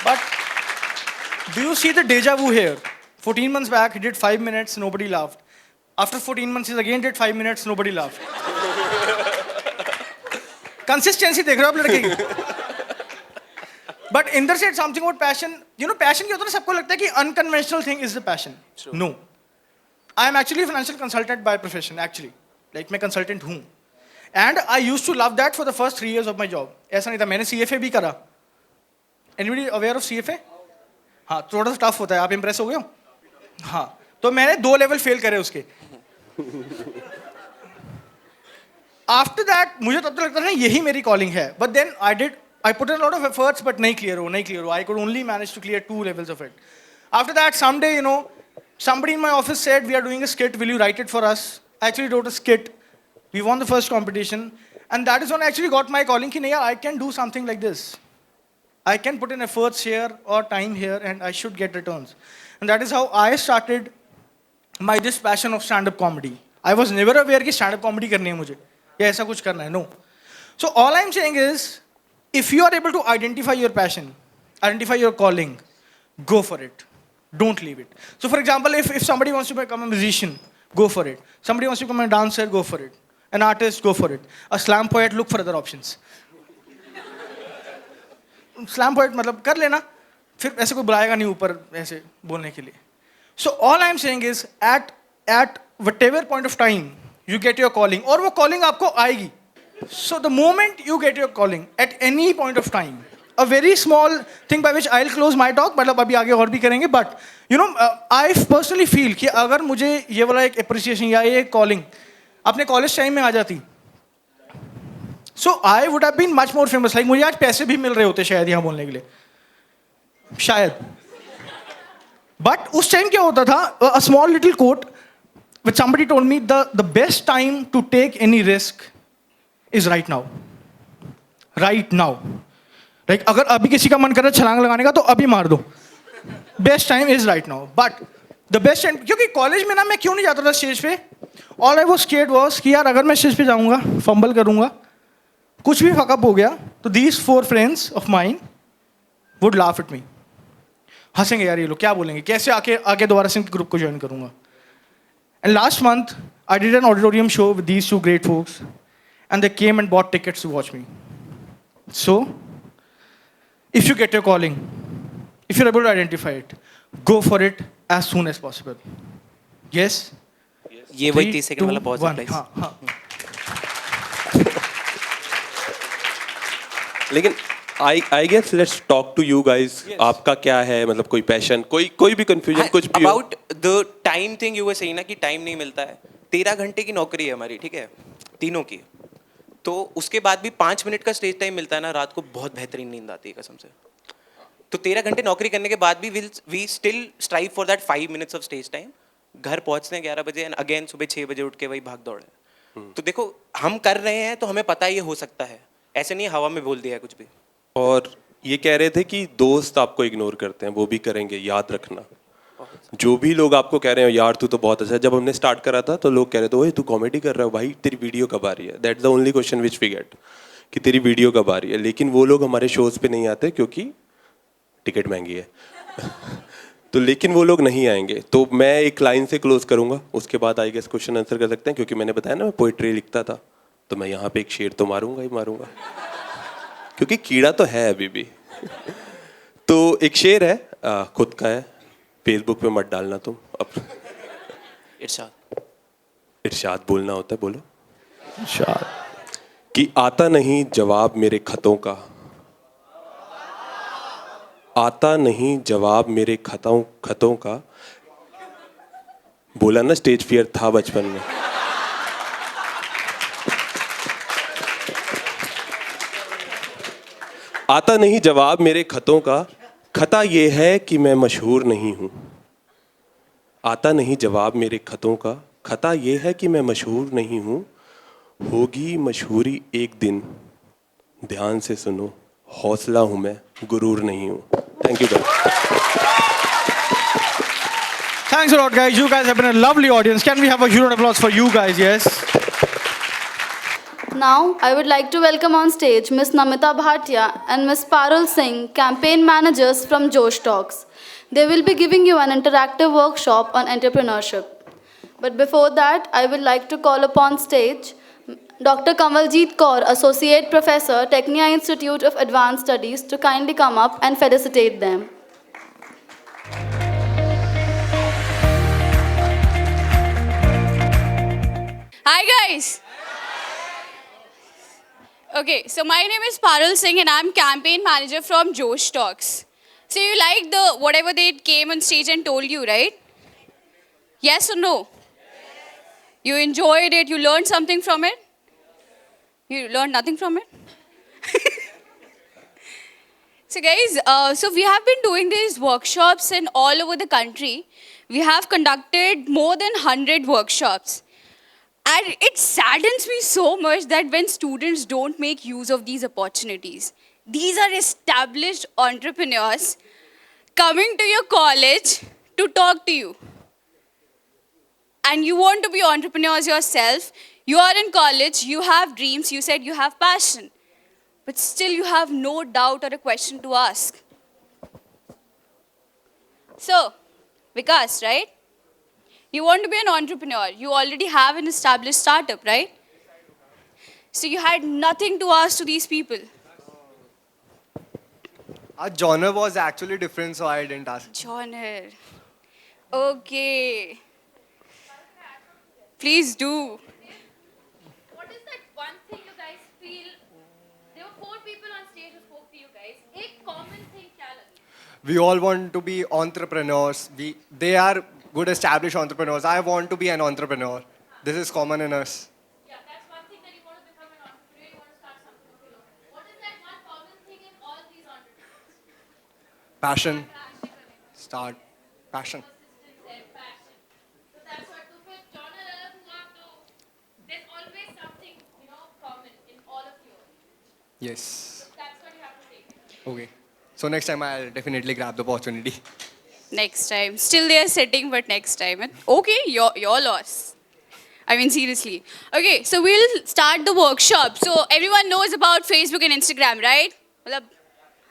But do you see the deja vu here? 14 months back, he did 5 minutes, nobody laughed. After 14 months, he again did 5 minutes, nobody laughed. Consistency देख रहे हो आप लड़के की? But Inder said something about passion. You know, passion क्या होता है? सबको लगता है कि unconventional thing is the passion. Sure. No. I am actually a financial consultant by profession, actually. Like मैं consultant हूँ. And I used to love that for the first 3 years of my job. ऐसा नहीं था. मैंने CFA भी करा. Anybody aware of CFA? हाँ, थोड़ा सा tough होता है. आप impress हो गए हो? हाँ. तो मैंने 2 level fail करे उसके. After that, मुझे तब तक लगता था यही मेरी calling है. But then I put in a lot of efforts, but नहीं clear हो. I could only manage to clear 2 levels of it. After that, someday, you know, somebody in my office said, we are doing a skit, will you write it for us? I actually wrote a skit. We won the first competition. And that is when I actually got my calling, कि नहीं यार, I can do something like this. I can put in efforts here or time here and I should get returns. And that is how I started my this passion of stand-up comedy. I was never aware कि stand-up comedy करनी है मुझे या ऐसा कुछ करना है. No. So all I'm saying is, if you are able to identify your passion, identify your calling, go for it. Don't leave it. So for example, if somebody wants to become a musician, go for it. Somebody wants to become a dancer, go for it. An artist, go for it. A slam poet, look for other options. Slam poet मतलब कर लेना, फिर ऐसे कोई बुलाएगा नहीं ऊपर ऐसे बोलने के लिए. So all I'm saying is, at whatever point of time you get your calling, और वो calling आपको आएगी. So the moment you get your calling, at any point of time, a very small thing by which I'll close my talk, मतलब अभी आगे और भी करेंगे, but you know, I personally feel कि अगर मुझे ये वाला एक appreciation या ये calling अपने college time में आ जाती, so I would have been much more famous. Like मुझे आज पैसे भी मिल रहे होते शायद यहाँ बोलने के लिए, शायद. But उस टाइम क्या होता था, a small little quote which somebody told me, the best time to take any risk is right now. Right now. Like अगर अभी किसी का मन कर रहा है छलांग लगाने का तो अभी मार दो. Best time is right now. But the best time, क्योंकि कॉलेज में ना मैं क्यों नहीं जाता था स्टेज पे? All I was scared was कि यार अगर मैं स्टेज पे जाऊंगा, फंबल करूंगा, कुछ भी फकअप हो गया, तो these 4 friends of mine would laugh at me. हंसेंगे यार ये लोग, क्या बोलेंगे, कैसे आके दोबारा से ग्रुप को ज्वाइन करूंगा. And last month, I did an auditorium show with these 2 great folks, and they came and bought tickets to watch me. So, if you get your calling, if you're able to identify it, go for it as soon as possible. Yes? ये वही 3, 30 second वाला 2, pause 1. है हाँ, हाँ. लेकिन I guess let's talk to you guys. आपका क्या है, मतलब कोई पैशन, कोई भी कंफ्यूजन, कुछ भी हो? About the time thing you were saying ना कि टाइम नहीं मिलता है. 13 घंटे की नौकरी है हमारी, ठीक है, तीनों की. तो उसके बाद भी 5 मिनट का स्टेज टाइम मिलता है ना, रात को बहुत बेहतरीन नींद आती है कसम से. तो 13 घंटे नौकरी करने के बाद भी we still strive for that 5 minutes of stage time. घर पहुंचते हैं 11 बजे एंड अगेन सुबह 6 बजे उठ के वही भाग दौड़ है. तो देखो हम कर रहे हैं तो हमें पता है ये हो सकता है, ऐसे नहीं हवा में बोल दिया है कुछ भी. और ये कह रहे थे कि दोस्त आपको इग्नोर करते हैं, वो भी करेंगे, याद रखना. जो भी लोग आपको कह रहे हैं यार तू तो बहुत अच्छा है, जब हमने स्टार्ट करा था तो लोग कह रहे थे ओए तू कॉमेडी कर रहा है भाई, तेरी वीडियो कब आ रही है. That's the only question which we get, कि तेरी वीडियो कब आ रही है. लेकिन वो लोग हमारे शोज पे नहीं आते क्योंकि टिकट महंगी है. तो लेकिन वो लोग नहीं आएंगे. तो मैं एक लाइन से क्लोज करूंगा, उसके बाद आई गेस क्वेश्चन आंसर कर सकते हैं. क्योंकि मैंने बताया ना मैं पोइट्री लिखता था, तो मैं यहाँ पे एक शेर तो मारूंगा ही मारूंगा, क्योंकि कीड़ा तो है अभी भी. तो एक शेर है, खुद का है, फेसबुक पे मत डालना तुम. अब इरशाद बोलना होता है, बोलो. इरशाद कि आता नहीं जवाब मेरे खतों का, आता नहीं जवाब मेरे खतों का. बोला ना स्टेज फियर था बचपन में. आता नहीं जवाब मेरे खतों का, खता ये है कि मैं मशहूर नहीं हूं. आता नहीं जवाब मेरे खतों का, खता ये है कि मैं मशहूर नहीं हूं. होगी मशहूरी एक दिन, ध्यान से सुनो, हौसला हूं मैं, गुरूर नहीं हूं. Thank you guys. Thanks a lot, guys. You guys have been a lovely audience. Can we have a huge round of applause for you guys? Yes. Now, I would like to welcome on stage Ms. Namita Bhatia and Ms. Parul Singh, campaign managers from Josh Talks. They will be giving you an interactive workshop on entrepreneurship. But before that, I would like to call upon stage Dr. Kamaljeet Kaur, Associate Professor, Tecnia Institute of Advanced Studies, to kindly come up and felicitate them. Hi guys. Okay, so my name is Parul Singh and I'm campaign manager from Josh Talks. So you liked the whatever they came on stage and told you, right? Yes or no? You enjoyed it, you learned something from it? You learned nothing from it? So guys, so we have been doing these workshops in all over the country. We have conducted more than 100 workshops. And it saddens me so much that when students don't make use of these opportunities. These are established entrepreneurs coming to your college to talk to you. And you want to be entrepreneurs yourself. You are in college, you have dreams, you said you have passion. But still you have no doubt or a question to ask. So, Vikas, right? You want to be an entrepreneur. You already have an established startup, right? So you had nothing to ask to these people. Our genre was actually different, so I didn't ask. Genre. Okay. Please do. What is that one thing you guys feel? There were 4 people on stage who spoke to you guys. A common thing kya lagi? We all want to be entrepreneurs. They are good established entrepreneurs. I want to be an entrepreneur. This is common in us. Yeah, that's one thing that you want to become an entrepreneur, you want to start something. What is that one common thing in all these entrepreneurs? Passion. Start. Passion. So that's what to put genre अलग हुआ तो there's always something, common in all of you. Yes. That's what you have to take. Okay. So next time I'll definitely grab the opportunity. Next time. Still they are sitting, but next time. Okay, your loss. I mean, seriously. Okay, so we'll start the workshop. So everyone knows about Facebook and Instagram, right? मतलब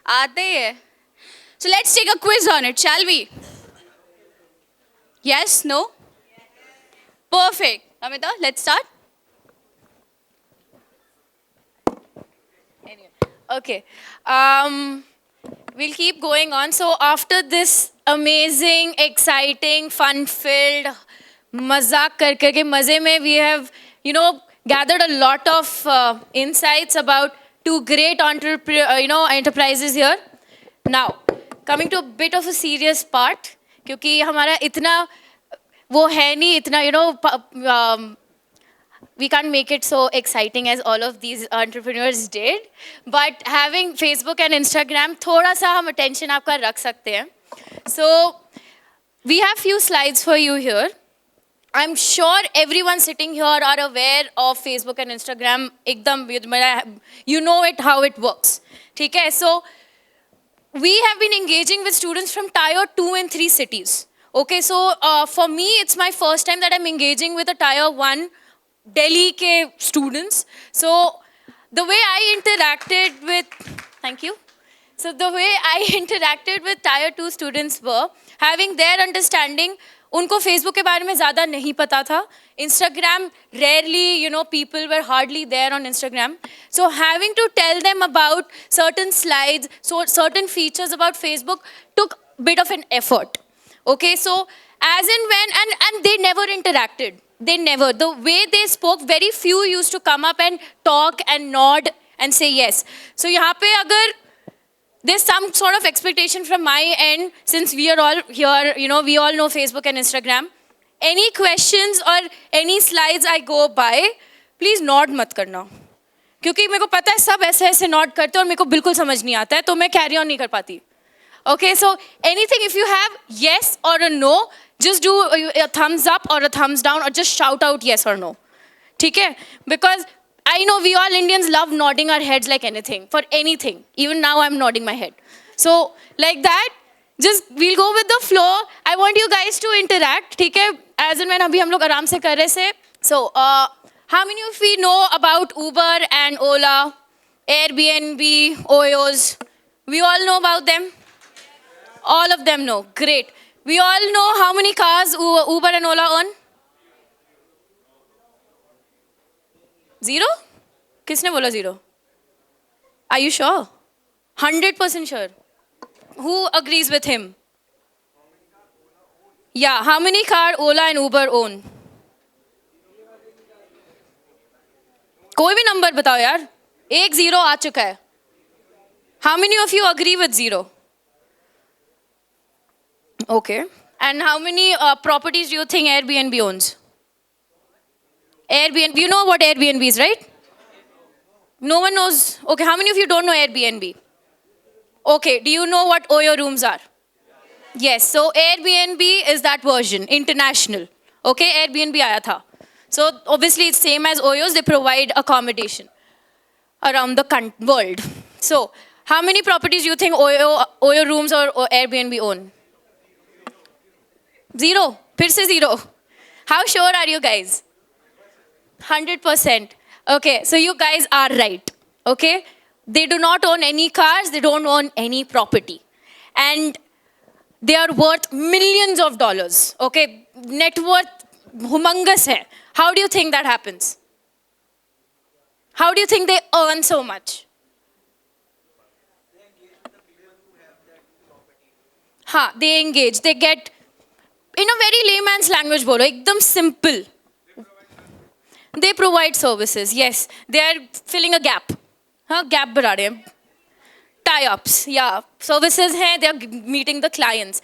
आते ही है. So let's take a quiz on it, shall we? Yes? No? Perfect. Amita, let's start. Okay. We'll keep going on. So after this amazing, exciting, fun-filled, mazak kar ke maze mein, we have, gathered a lot of insights about two great enterprises here. Now, coming to a bit of a serious part, क्योंकि हमारा इतना वो है नहीं इतना we can't make it so exciting as all of these entrepreneurs did. But having Facebook and Instagram, थोड़ा सा हम attention आपका रख सकते हैं. So we have few slides for you here. I'm sure everyone sitting here are aware of Facebook and Instagram. एकदम you know it how it works. ठीक है? So we have been engaging with students from tier 2 and 3 cities. Okay, so for me, it's my first time that I'm engaging with a tier 1 Delhi ke students. So the way I interacted with, thank you. So the way I interacted with tier 2 students were having their understanding. उनको Facebook के बारे में ज़्यादा नहीं पता था. Instagram, rarely, people were hardly there on Instagram. So having to tell them about certain slides, so certain features about Facebook took a bit of an effort. Okay, so as and when, and they never interacted. They never. The way they spoke, very few used to come up and talk and nod and say yes. So यहाँ पे अगर there's some sort of expectation from my end, since we are all here, we all know Facebook and Instagram. Any questions or any slides I go by, please nod मत करना. क्योंकि मेरे को पता है सब ऐसे ऐसे nod करते हैं और मेरे को बिल्कुल समझ नहीं आता है, तो मैं carry on नहीं कर पाती. Okay, so anything, if you have yes or a no, just do a thumbs up or a thumbs down or just shout out yes or no. ठीक है? Because I know we all Indians love nodding our heads like anything, for anything. Even now I'm nodding my head. So like that, just we'll go with the flow. I want you guys to interact, ठीक है? As and when अभी हम लोग आराम से कर रहे से. So how many of you know about Uber and Ola, Airbnb, Oyos? We all know about them? All of them know. Great. We all know how many cars Uber and Ola own? 0? किसने बोला 0? Are you sure? 100% sure. Who agrees with him? Yeah, how many car Ola and Uber own? कोई भी number बताओ यार. एक 0 आ चुका है. How many of you agree with 0? Okay. And how many properties do you think Airbnb owns? Airbnb, you know what Airbnb is, right? No one knows. Okay, how many of you don't know Airbnb? Okay, do you know what Oyo rooms are? Yes, so Airbnb is that version, international. Okay, Airbnb aaya tha. So obviously it's same as Oyos, they provide accommodation around the world. So how many properties do you think Oyo rooms or Airbnb own? 0. फिर से 0. How sure are you guys? 100%. Okay, so you guys are right. Okay? They do not own any cars, they don't own any property. And they are worth millions of dollars. Okay? Net worth humongous hai. How do you think that happens? How do you think they earn so much? They engage. They get, in a very layman's language, bolo, ekdam simple. They provide services, yes. They are filling a gap. Gap बढ़ा रहे हैं. Tie-ups, yeah. Services हैं, they are meeting the clients.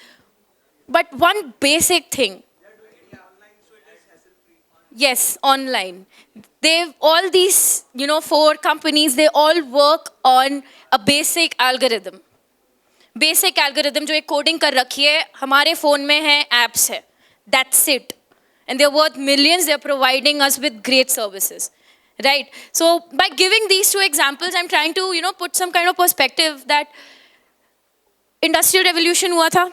But one basic thing. Yes, online. All these, 4 companies, they all work on a basic algorithm. Basic algorithm जो एक coding कर रखी है हमारे फ़ोन में है, एप्स है, that's it. And they're worth millions, they're providing us with great services, right? So by giving these two examples, I'm trying to, put some kind of perspective that industrial revolution हुआ था,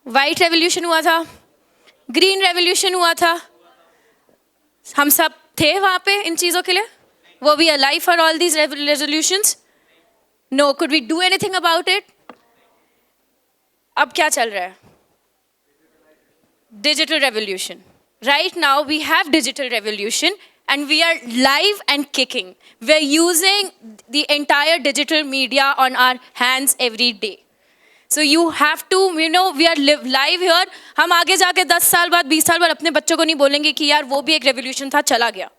white revolution हुआ था, green revolution हुआ था, हम सब थे वहाँ पे इन चीज़ों के लिए? Were we alive for all these resolutions? No. Could we do anything about it? अब क्या चल रहा है? Digital revolution. Right now we have digital revolution and we are live and kicking. We're using the entire digital media on our hands every day. So you have to, we are live here. हम आगे जाके 10 साल बाद 20 साल बाद अपने बच्चों को नहीं बोलेंगे कि यार वो भी एक revolution था चला गया.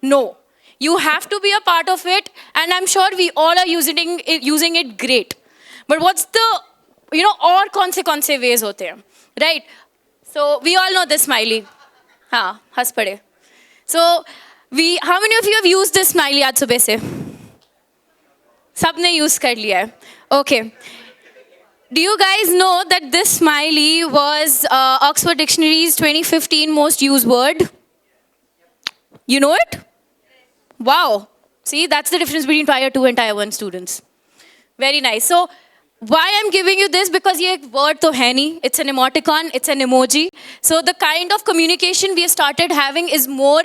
No. You have to be a part of it and I'm sure we all are using it great. But what's the, और कौन से ways होते हैं, right? So we all know this smiley. हाँ, हंस पड़े. So how many of you have used this smiley आज सुबह से? सबने use कर लिया है. Okay. Do you guys know that this smiley was Oxford Dictionary's 2015 most used word? You know it? Wow. See, that's the difference between Tier 2 and Tier 1 students. Very nice. So why I'm giving you this? Because ये word तो है नहीं. It's an emoticon. It's an emoji. So the kind of communication we have started having is more,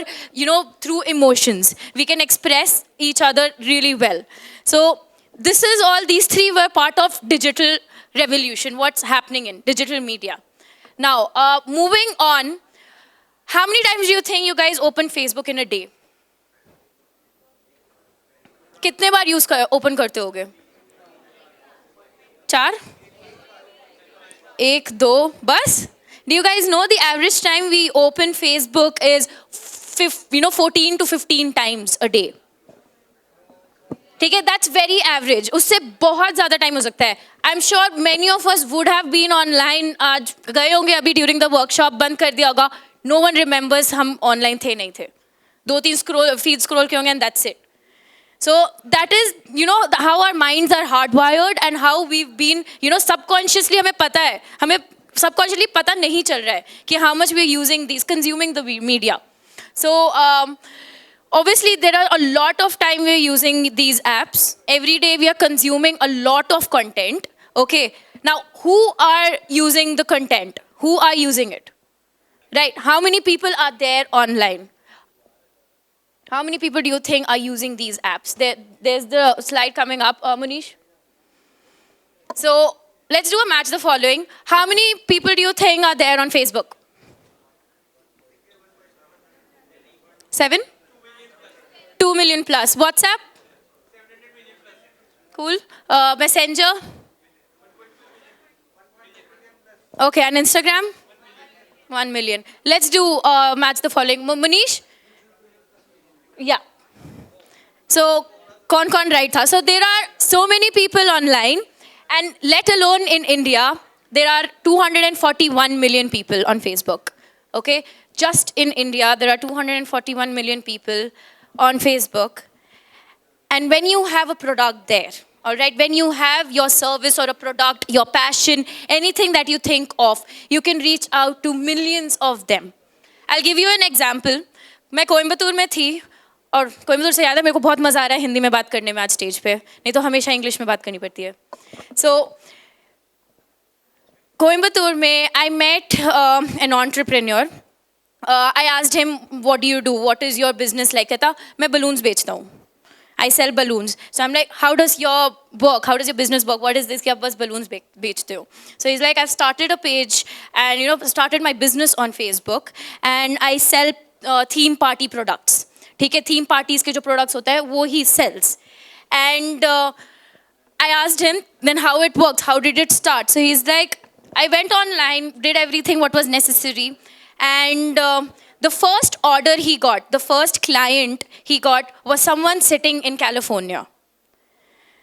through emotions. We can express each other really well. So these three were part of digital revolution. What's happening in digital media. Now, moving on. How many times do you think you guys open Facebook in a day? कितने बार open करते होगे? 4? 1, 2, बस? Do you guys know the average time we open Facebook is 14 to 15 times a day? ठीक है, that's very average. उससे बहुत ज़्यादा time हो सकता है. I'm sure many of us would have been online. आज गए होंगे अभी during the workshop, बंद कर दिया होगा. No one remembers हम online थे नहीं थे. 2-3 feed scroll किए होंगे and that's it. So that is, how our minds are hardwired and how we've been, subconsciously हमें पता है, हमें subconsciously पता नहीं चल रहा है कि how much we're using consuming the media. So obviously there are a lot of time we're using these apps. Every day we are consuming a lot of content. Okay. Now, who are using the content? Who are using it? Right? How many people are there online? How many people do you think are using these apps? There's the slide coming up, Manish. So let's do a match the following. How many people do you think are there on Facebook? 7? 2 million plus. WhatsApp? Cool. Messenger? Okay, and Instagram? 1 million. Let's do match the following. Manish? Yeah. So, कौन right था? So there are so many people online, and let alone in India, there are 241 million people on Facebook. Okay, just in India, there are 241 million people on Facebook. And when you have a product there, all right, when you have your service or a product, your passion, anything that you think of, you can reach out to millions of them. I'll give you an example. मैं कोयम्बतूर में थी और कोयम्बतूर से याद है मेरे को बहुत मज़ा आ रहा है हिंदी में बात करने में आज स्टेज पे, नहीं तो हमेशा इंग्लिश में बात करनी पड़ती है. So कोयम्बतूर में I met an entrepreneur. I asked him, what do you do? What is your business like? कहता मैं balloons बेचता हूँ. I sell balloons. So I'm like, how does your work? How does your business work? What is this? कि आप बस balloons बेचते हो. So he's like, I've started a page and started my business on Facebook and I sell theme party products. ठीक है, theme parties के जो products होता है वो he sells. And I asked him then how it works, how did it start? So he's like, I went online, did everything what was necessary, and the first order he got, the first client he got was someone sitting in California.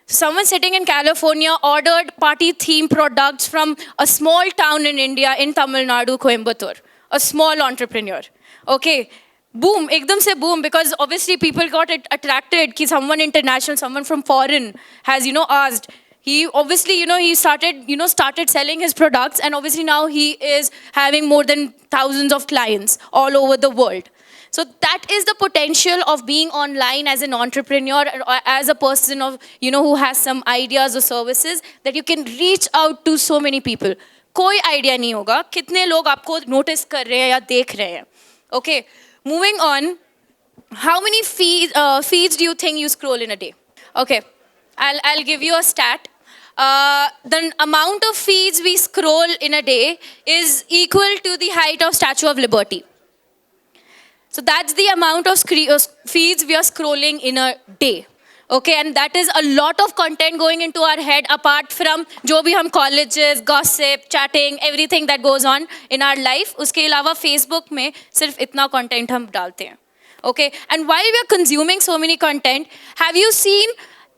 Someone sitting in California ordered party theme products from a small town in India, in Tamil Nadu, Coimbatore, a small entrepreneur. Okay, boom, ekdam se boom, because obviously people got attracted कि someone international, someone from foreign has, asked He obviously, started selling his products, and obviously now he is having more than thousands of clients all over the world. So that is the potential of being online as an entrepreneur, or as a person of, who has some ideas or services, that you can reach out to so many people. कोई idea नहीं होगा कितने लोग आपको notice कर रहे हैं या देख रहे हैं. Okay, moving on. How many feeds do you think you scroll in a day? Okay, I'll give you a stat. The amount of feeds we scroll in a day is equal to the height of Statue of Liberty. So that's the amount of feeds we are scrolling in a day. Okay, and that is a lot of content going into our head, apart from जो भी हम colleges, gossip, chatting, everything that goes on in our life. उसके अलावा Facebook में सिर्फ इतना content हम डालते हैं. Okay, and while we are consuming so many content, have you seen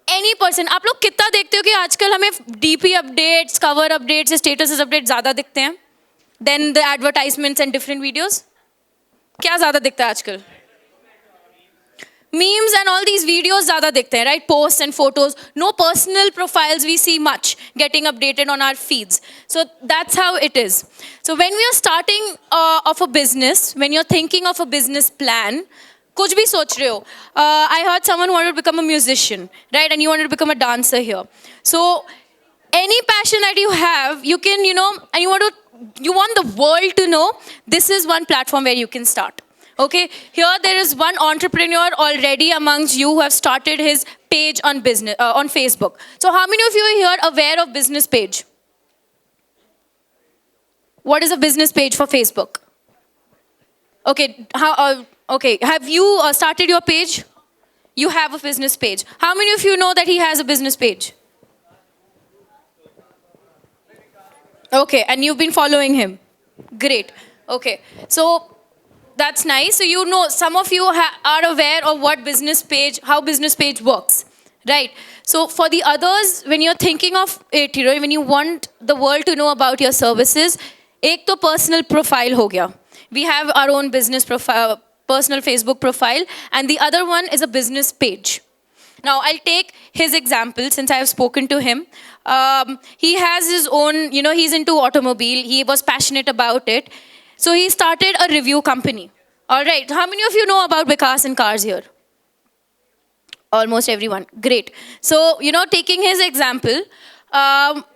any person? आप लोग कितना देखते हो कि आजकल हमें DP updates, cover updates, statuses updates ज़्यादा दिखते हैं than the advertisements and different videos? क्या ज़्यादा दिखता है आजकल? Memes and all these videos ज़्यादा दिखते हैं, right? Posts and photos. No personal profiles we see much getting updated on our feeds. So that's how it is. So when we are starting off a business, when you're thinking of a business plan, कुछ भी सोच रहे हो. I heard someone wanted to become a musician, right? And you wanted to become a dancer here. So any passion that you have, you can, and you want the world to know, this is one platform where you can start. Okay, here there is one entrepreneur already amongst you who have started his page on business on Facebook. So how many of you are here aware of business page? What is a business page for Facebook? Okay, okay, have you started your page? You have a business page. How many of you know that he has a business page? Okay, and you've been following him. Great. Okay, so that's nice. So some of you are aware of what how business page works, right? So for the others, when you're thinking of it, when you want the world to know about your services, एक तो personal profile हो गया. We have our own business profile, personal Facebook profile, and the other one is a business page. Now, I'll take his example since I have spoken to him. He has his own, he's into automobile. He was passionate about it. So he started a review company. All right. How many of you know about Vikas and cars here? Almost everyone. Great. So, taking his example,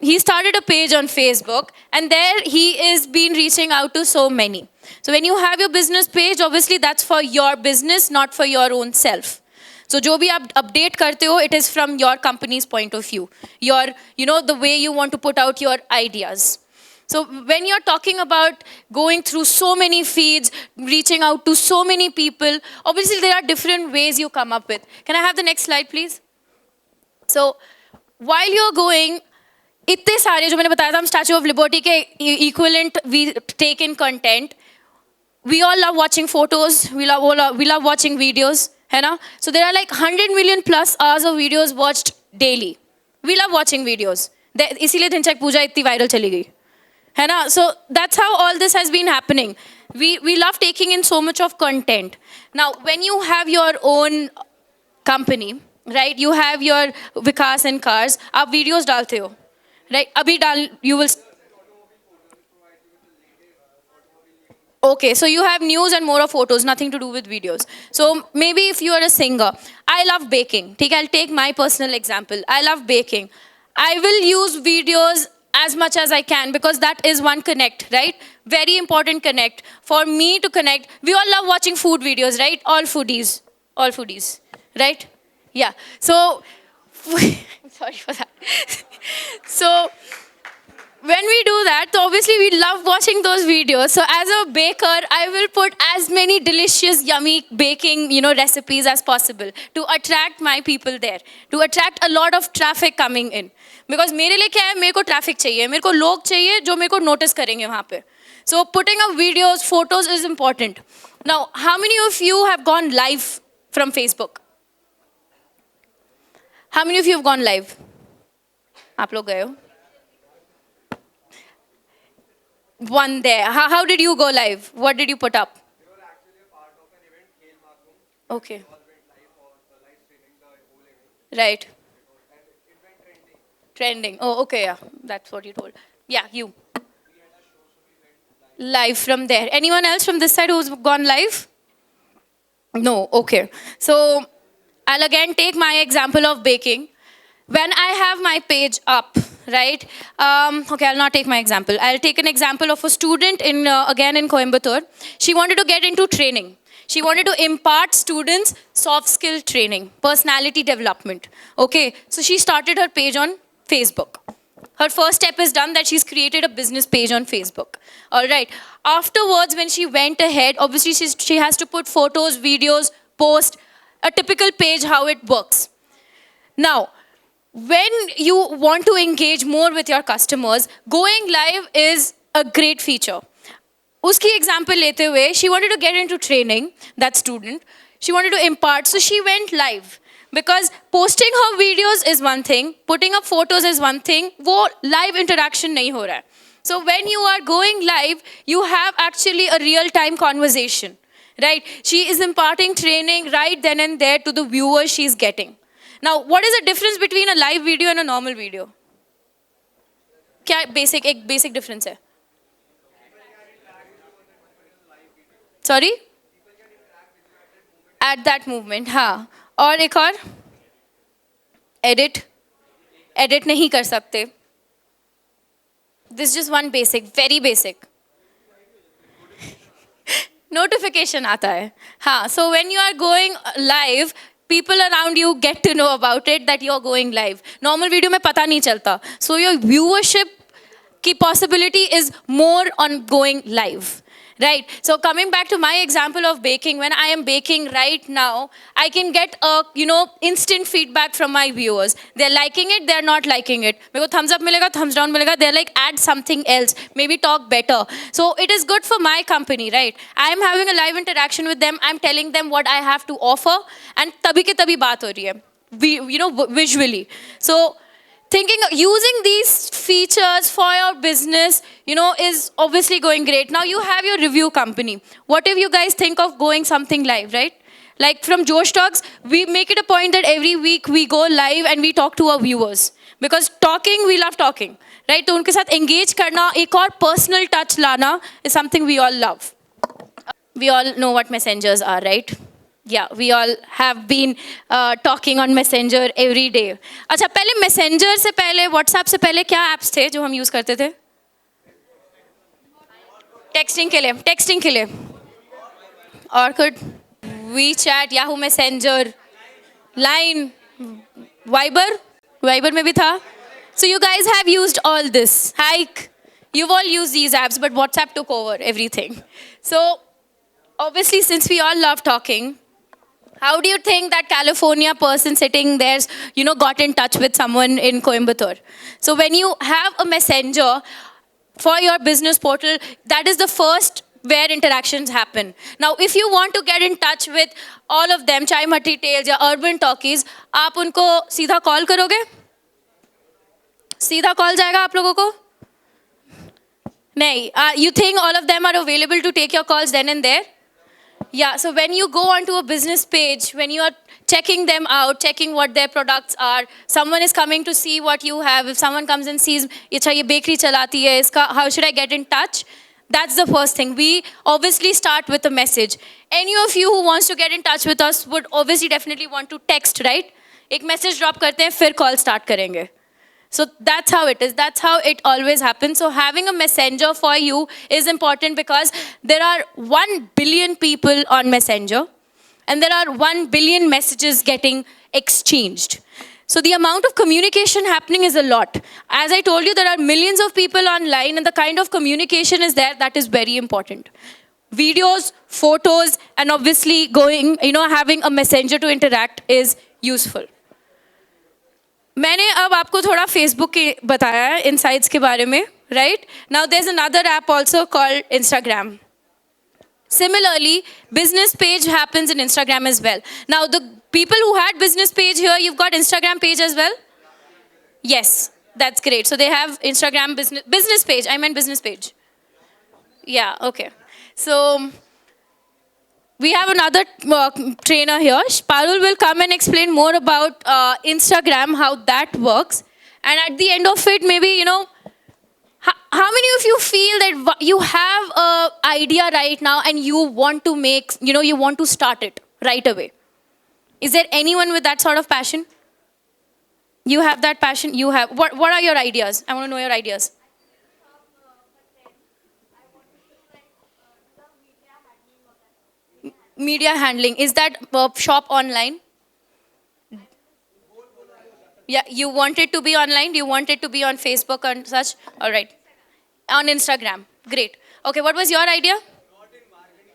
he started a page on Facebook, and there he is been reaching out to so many. So when you have your business page, obviously that's for your business, not for your own self. So जो भी आप update करते हो, it is from your company's point of view. Your, the way you want to put out your ideas. So when you're talking about going through so many feeds, reaching out to so many people, obviously there are different ways you come up with. Can I have the next slide, please? So while you're going, इतने सारे जो मैंने बताया था हम Statue of Liberty के equivalent we take in content. We all love watching photos. We love watching videos. है ना? So there are like 100 million plus hours of videos watched daily. We love watching videos. इसीलिए दिनचर्या पूजा इतनी viral चली गई. है ना? So that's how all this has been happening. We love taking in so much of content. Now, when you have your own company, right? You have your Vikas and cars. आप videos डालते हो, right? अभी you will. Okay, so you have news and more of photos, nothing to do with videos. So maybe if you are a singer, I love baking. I'll take my personal example. I love baking. I will use videos as much as I can because that is one connect, right? Very important connect. For me to connect, we all love watching food videos, right? All foodies, right? Yeah, so, sorry for that. So, when we do that, so obviously we love watching those videos. So as a baker, I will put as many delicious, yummy baking, recipes as possible to attract my people there, to attract a lot of traffic coming in. Because मेरे लिए क्या है, मेरे को traffic चाहिए, मेरे को लोग चाहिए जो मेरे को notice करेंगे वहाँ पे. So putting up videos, photos is important. Now, how many of you have gone live from Facebook? How many of you have gone live? आप लोग गए हो? One there. How did you go live? What did you put up? We were actually a part of an event, Khel Makum. Okay. We all went live for live streaming the whole event. Right. And it went trending. Trending. Oh, okay, yeah. That's what you told. Yeah, you. Live from there. Anyone else from this side who's gone live? No, okay. So I'll again take my example of baking. When I have my page up, right? Okay, I'll not take my example. I'll take an example of a student again in Coimbatore. She wanted to get into training. She wanted to impart students soft skill training, personality development. Okay, so she started her page on Facebook. Her first step is done, that she's created a business page on Facebook. All right. Afterwards, when she went ahead, obviously she has to put photos, videos, post, a typical page, how it works. Now, when you want to engage more with your customers, going live is a great feature. Uski example lete hue, she wanted to get into training, that student. She wanted to impart, so she went live. Because posting her videos is one thing, putting up photos is one thing, wo live interaction nahi ho raha hai. So when you are going live, you have actually a real-time conversation, right? She is imparting training right then and there to the viewers she's getting. Now, what is the difference between a live video and a normal video? एक basic difference है. Sorry? At that movement, हाँ. और एक और edit नहीं कर सकते. This is just one basic, very basic. Notification आता है. हाँ, so when you are going live, people around you get to know about it that you're going live. Normal video में पता नहीं चलता. So your viewership की possibility is more on going live. Right. So coming back to my example of baking, when I am baking right now, I can get a, instant feedback from my viewers. They're liking it, they're not liking it. मेरे को thumbs up मिलेगा, thumbs down मिलेगा. They're like, add something else, maybe talk better. So it is good for my company, right? I am having a live interaction with them. I'm telling them what I have to offer, and तभी के तभी बात हो रही है, visually. So using these features for your business, is obviously going great. Now you have your review company. What if you guys think of going something live, right? Like from Josh Talks, we make it a point that every week we go live and we talk to our viewers. Because talking, we love talking, right? तो उनके साथ engage करना, एक और personal touch लाना is something we all love. We all know what messengers are, right? Yeah, we all have been talking on Messenger every day. अच्छा, पहले Messenger से पहले, WhatsApp से पहले क्या apps थे जो हम use करते थे? Texting के लिए. Orkut, WeChat, Yahoo Messenger, Line, Viber में भी था. So you guys have used all this. Hike, you've all used these apps, but WhatsApp took over everything. So obviously, since we all love talking, how do you think that California person sitting there, got in touch with someone in Coimbatore? So when you have a messenger for your business portal, that is the first where interactions happen. Now, if you want to get in touch with all of them, Chai Matti Tales या Urban Talkies, आप उनको सीधा call करोगे? सीधा call जाएगा आप लोगों को? नहीं. You think all of them are available to take your calls then and there? Yeah, so when you go onto a business page, when you are checking them out, checking what their products are, someone is coming to see what you have. If someone comes and sees, अच्छा ये bakery चलाती है, इसका, how should I get in touch? That's the first thing. We obviously start with a message. Any of you who wants to get in touch with us would obviously definitely want to text, right? एक message drop करते हैं, फिर call start करेंगे. So that's how it is. That's how it always happens. So having a messenger for you is important because there are 1 billion people on Messenger and there are 1 billion messages getting exchanged. So the amount of communication happening is a lot. As I told you, there are millions of people online and the kind of communication is there that is very important. Videos, photos, and obviously going, having a messenger to interact is useful. मैंने अब आपको थोड़ा Facebook के बताया है insights के बारे में, right? Now there's another app also called Instagram. Similarly, business page happens in Instagram as well. Now the people who had business page here, you've got Instagram page as well? Yes, that's great. So they have Instagram business page. I meant business page. Yeah, okay. So we have another trainer here. Parul will come and explain more about Instagram, how that works. And at the end of it, maybe, you know, how many of you feel that you have a idea right now and you want to make, you know, you want to start it right away? Is there anyone with that sort of passion? You have that passion? You have, what are your ideas? I want to know your ideas. Media handling, is that shop online? Yeah, you want it to be online? You want it to be on Facebook and such? All right. On Instagram. Great. Okay, what was your idea? Not in marketing,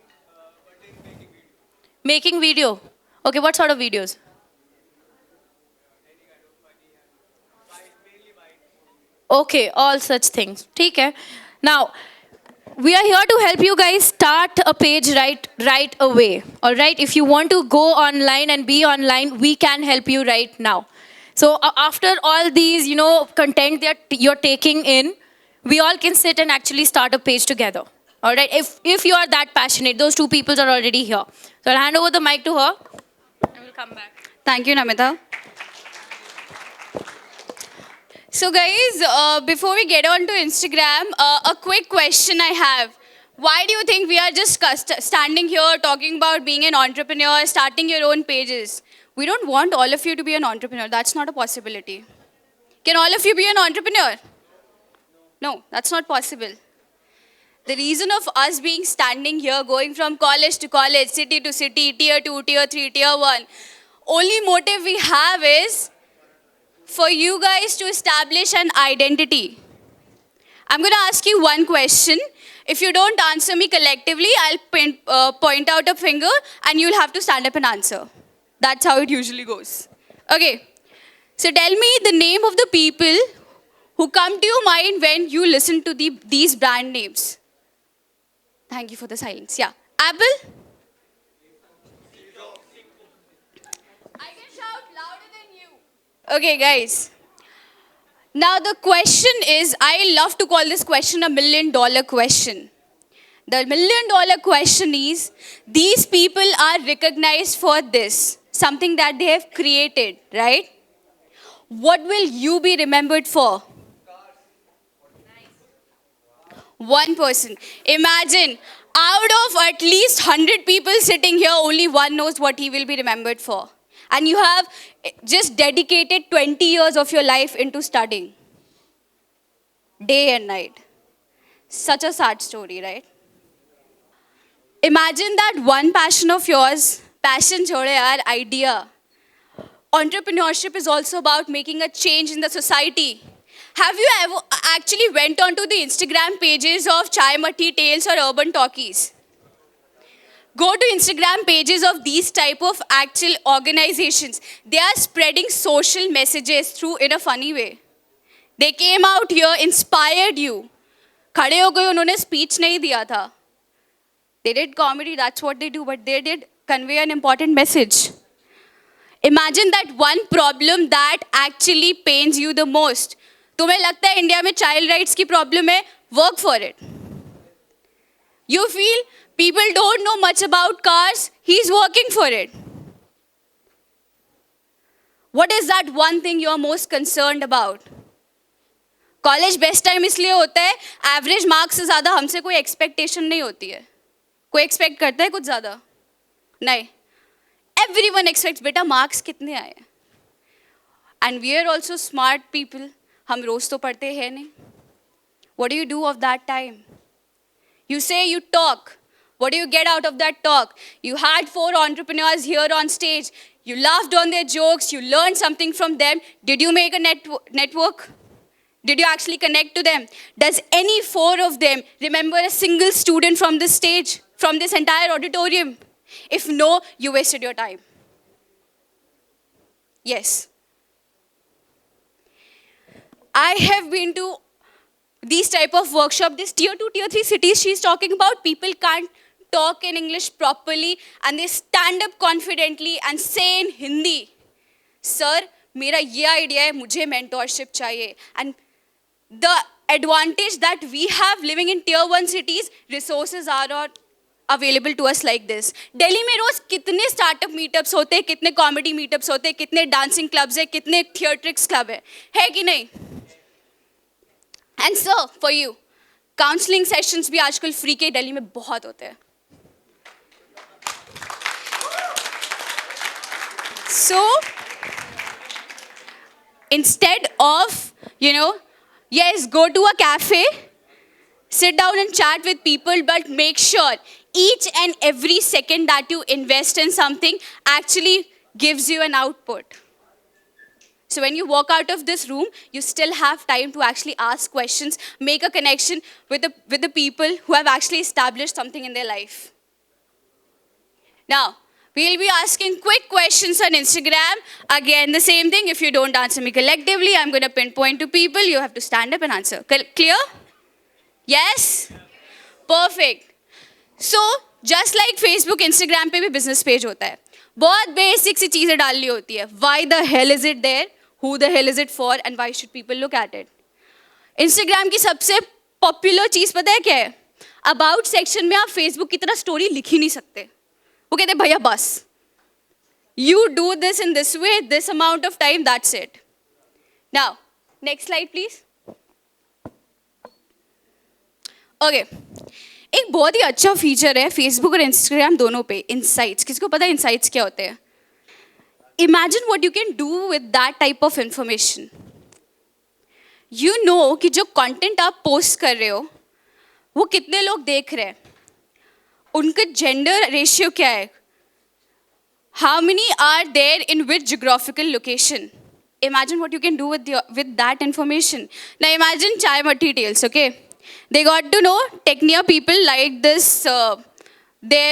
but in making video. Making video. Okay, what sort of videos? Okay, all such things. ठीक है. Now, we are here to help you guys start a page right away. All right? If you want to go online and be online, we can help you right now. So after all these, you know, content that you're taking in, we all can sit and actually start a page together. All right? If you are that passionate, those two people are already here. So I'll hand over the mic to her. I will come back. Thank you, Namita. So guys, before we get on to Instagram, a quick question I have. Why do you think we are just standing here talking about being an entrepreneur, starting your own pages? We don't want all of you to be an entrepreneur. That's not a possibility. Can all of you be an entrepreneur? No, that's not possible. The reason of us being standing here, going from college to college, city to city, tier 2, tier 3, tier 1, only motive we have is for you guys to establish an identity. I'm going to ask you one question. If you don't answer me collectively, I'll point out a finger and you'll have to stand up and answer. That's how it usually goes. Okay. So tell me the name of the people who come to your mind when you listen to these brand names. Thank you for the silence. Yeah. Apple? I can shout louder than you. Okay, guys. Now the question is, I love to call this question a $1 million question. The $1 million question is, these people are recognized for this, something that they have created, right? What will you be remembered for? One person. Imagine, out of at least 100 people sitting here, only one knows what he will be remembered for. And you have just dedicated 20 years of your life into studying. Day and night. Such a sad story, right? Imagine that one passion of yours, passion chhode yaar, idea. Entrepreneurship is also about making a change in the society. Have you ever actually went onto the Instagram pages of Chai Matti Tales or Urban Talkies? Go to Instagram pages of these type of actual organizations. They are spreading social messages through in a funny way. They came out here, inspired you. खड़े हो गए, उन्होंने speech नहीं दिया था. They did comedy, that's what they do, but they did convey an important message. Imagine that one problem that actually pains you the most. तुम्हें लगता है इंडिया में child rights की problem है? Work for it. You feel people don't know much about cars? He's working for it. What is that one thing you are most concerned about? College best time इसलिए होता है, average marks से ज़्यादा हमसे कोई expectation नहीं होती है. कोई एक्सपेक्ट करता है कुछ ज़्यादा? नहीं. एवरीवन एक्सपेक्ट्स बेटा मार्क्स कितने आए. And we are also smart people. हम रोज तो पढ़ते हैं नहीं. What do you do of that time? You say you talk. What do you get out of that talk? You had 4 entrepreneurs here on stage. You laughed on their jokes. You learned something from them. Did you make a network? Did you actually connect to them? Does any 4 of them remember a single student from this stage, from this entire auditorium? If no, you wasted your time. Yes. I have been to these type of workshop, this tier 2, tier 3 cities she's talking about. People can't talk in English properly and they stand up confidently and say in Hindi, sir, मेरा ये idea है, मुझे mentorship चाहिए. And the advantage that we have living in tier 1 cities, resources are available to us like this. Delhi में रोज कितने startup meetups होते हैं, कितने comedy meetups होते हैं, कितने dancing clubs हैं, कितने theatrics club है कि नहीं? And sir, for you, counseling sessions भी आजकल free के दिल्ली में बहुत होते हैं. So, instead of, yes, go to a cafe, sit down and chat with people, but make sure each and every second that you invest in something actually gives you an output. So when you walk out of this room, you still have time to actually ask questions, make a connection with the people who have actually established something in their life. Now, we'll be asking quick questions on Instagram. Again, the same thing. If you don't answer me collectively, I'm going to pinpoint to people. You have to stand up and answer. Clear? Yes? Perfect. So, just like Facebook, Instagram पे भी business page होता है. बहुत basic सी चीज़ें डालनी होती है. Why the hell is it there? Who the hell is it for? And why should people look at it? Instagram की सबसे popular चीज़ पता है क्या है? About section में आप Facebook की तरह story लिख ही नहीं सकते. वो कहते हैं भैया बस. You do this in this way, this amount of time, that's it. Now, next slide please. Okay. एक बहुत ही अच्छा फीचर है फेसबुक और इंस्टाग्राम दोनों पे, इनसाइट्स. किसको पता है इनसाइट्स क्या होते हैं? Imagine what you can do with that type of information. You know कि जो कंटेंट आप पोस्ट कर रहे हो वो कितने लोग देख रहे हैं, उनका जेंडर रेशियो क्या है, how many are there in which geographical location. Imagine what you can do with that information. Now imagine chai matti tales, okay? They got to know Tecnia people like this, the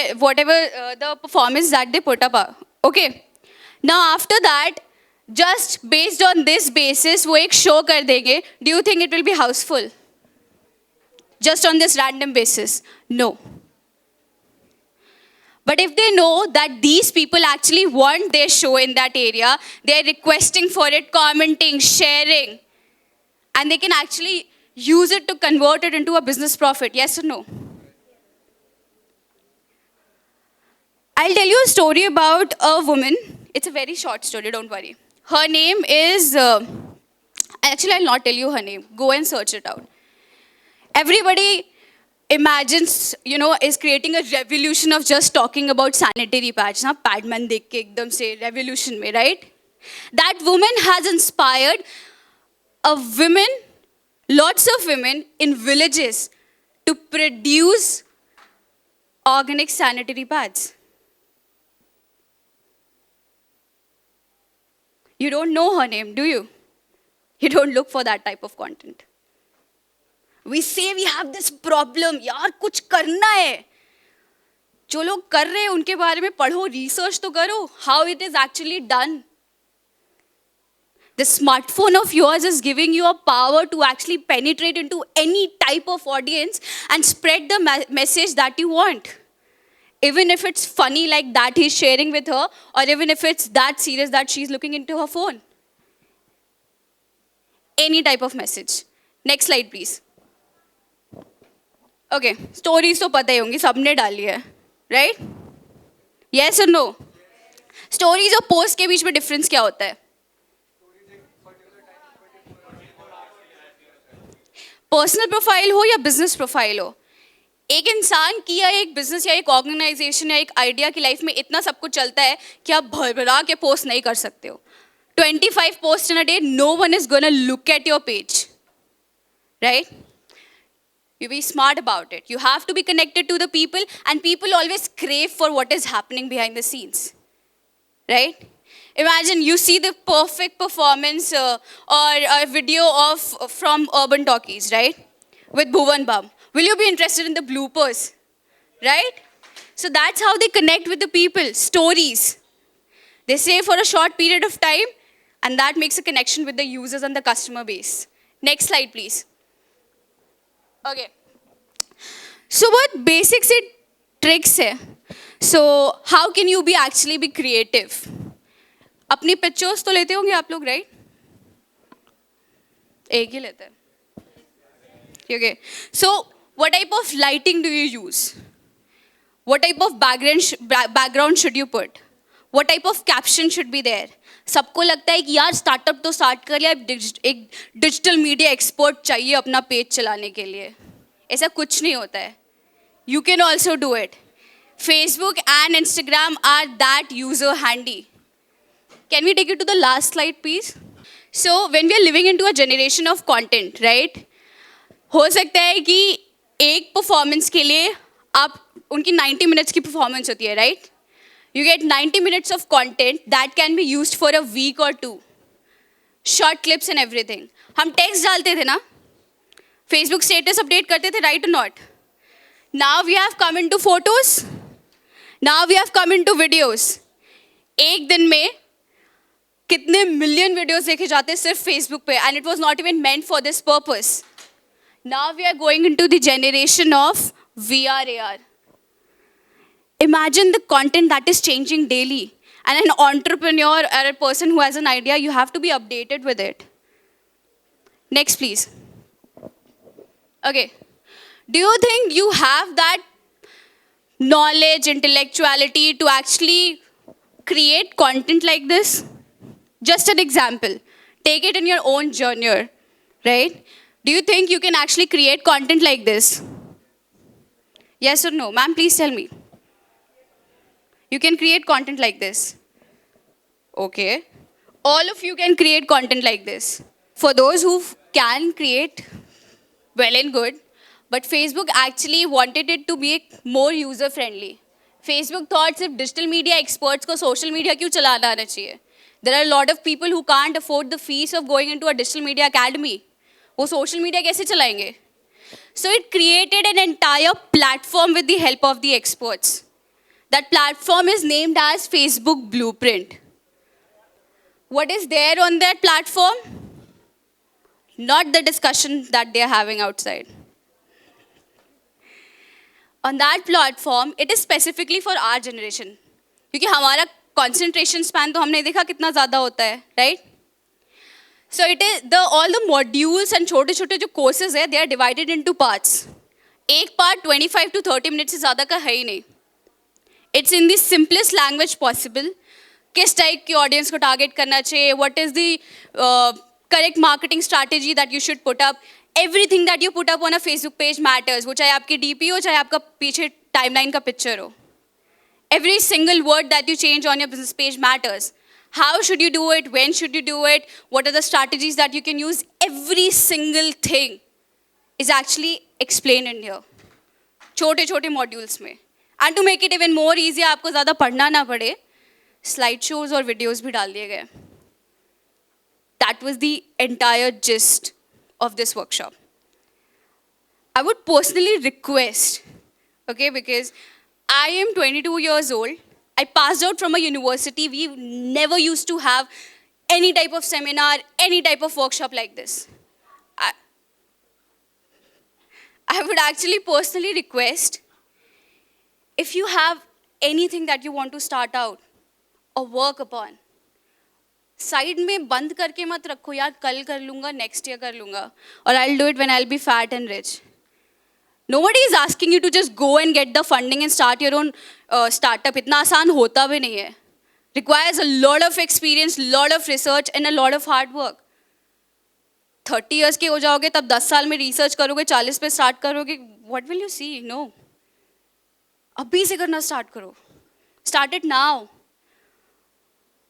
performance that they put up. Okay. Now after that, just based on this basis, वो एक show कर देंगे. Do you think it will be houseful? Just on this random basis? No. But if they know that these people actually want their show in that area, they're requesting for it, commenting, sharing, and they can actually use it to convert it into a business profit, yes or no? I'll tell you a story about a woman. It's a very short story, don't worry. Her name is, actually I'll not tell you her name. Go and search it out. Everybody imagines, is creating a revolution of just talking about sanitary pads. Na pad man dekh ke ekdam se revolution mein, right? That woman has inspired lots of women in villages to produce organic sanitary pads. You don't know her name, do you? You don't look for that type of content. We say we have this problem, यार कुछ करना है. जो लोग कर रहे हैं उनके बारे में पढ़ो, research तो करो, how it is actually done. The smartphone of yours is giving you a power to actually penetrate into any type of audience and spread the message that you want. Even if it's funny like that he's sharing with her, or even if it's that serious that she's looking into her phone. Any type of message. Next slide, please. Okay, stories तो पता ही होंगी, सबने डाली है, right? Yes or no? Stories और post के बीच में difference क्या होता है? Personal profile हो या business profile हो, एक इंसान की या एक business या एक organization या एक idea की life में इतना सब कुछ चलता है कि आप भरभरा के post नहीं कर सकते हो. 25 posts in a day, no one is gonna look at your page, right? You be smart about it. You have to be connected to the people, and people always crave for what is happening behind the scenes, right? Imagine you see the perfect performance or a video from Urban Talkies, right? With Bhuvan Bam. Will you be interested in the bloopers, right? So that's how they connect with the people, stories. They say for a short period of time, and that makes a connection with the users and the customer base. Next slide, please. Okay. So what basics and tricks है? So how can you actually be creative? अपनी pictures तो लेते होंगे आप लोग, right? एक ही लेते हैं. Okay. So what type of lighting do you use? What type of background should you put? What type of caption should be there? सबको लगता है कि यार स्टार्टअप तो स्टार्ट कर लिया, एक डिजिटल मीडिया एक्सपर्ट चाहिए अपना पेज चलाने के लिए. ऐसा कुछ नहीं होता है. You can also do it. Facebook and Instagram are that user handy. Can we take you to the last slide, please? So when we are living into a generation of content, right? हो सकता है कि एक performance के लिए आप उनकी 90 minutes की परफॉर्मेंस होती है, right? You get 90 minutes of content that can be used for a week or two. Short clips and everything. हम text डालते थे ना? Facebook status update करते थे, right or not? Now we have come into photos. Now we have come into videos. एक दिन में कितने मिलियन वीडियोस देखे जाते हैं सिर्फ फेसबुक पे, and it was not even meant for this purpose. Now we are going into the generation of VR, AR. Imagine the content that is changing daily. And an entrepreneur or a person who has an idea, you have to be updated with it. Next, please. Okay. Do you think you have that knowledge, intellectuality to actually create content like this? Just an example. Take it in your own journey, right? Do you think you can actually create content like this? Yes or no? Ma'am, please tell me. You can create content like this. Okay. All of you can create content like this. For those who can create, well and good. But Facebook actually wanted it to be more user-friendly. Facebook thought if digital media experts को social media क्यों चलाना आना चाहिए? There are a lot of people who can't afford the fees of going into a digital media academy. वो social media कैसे चलाएंगे? So it created an entire platform with the help of the experts. That platform is named as Facebook Blueprint. What is there on that platform? Not the discussion that they are having outside. On that platform, it is specifically for our generation. क्योंकि हमारा concentration span तो हमने देखा कितना ज़्यादा होता है, right? So it is all the modules and छोटे-छोटे जो courses है, they are divided into parts. एक part 25 to 30 minutes से ज़्यादा का है ही नहीं. It's in the simplest language possible. किस type की audience को target करना चाहिए? What is the correct marketing strategy that you should put up? Everything that you put up on a Facebook page matters. वो चाहे आपकी DP हो, चाहे आपका पीछे timeline का picture हो. Every single word that you change on your business page matters. How should you do it? When should you do it? What are the strategies that you can use? Every single thing is actually explained in here. छोटे-छोटे modules में. And to make it even more easy, आपको ज़्यादा पढ़ना ना पड़े, slideshows और videos भी डाल दिए गए. That was the entire gist of this workshop. I would personally request, okay, because I am 22 years old. I passed out from a university. We never used to have any type of seminar, any type of workshop like this. I would actually personally request, if you have anything that you want to start out or work upon, side में बंद करके मत रखो यार कल कर लूँगा next year कर लूँगा और I'll do it when I'll be fat and rich. Nobody is asking you to just go and get the funding and start your own startup. इतना आसान होता भी नहीं है. Requires a lot of experience, lot of research and a lot of hard work. 30 years के हो जाओगे तब 10 साल में research करोगे 40 पे start करोगे. What will you see? No. अभी से करना start करो. Start it now.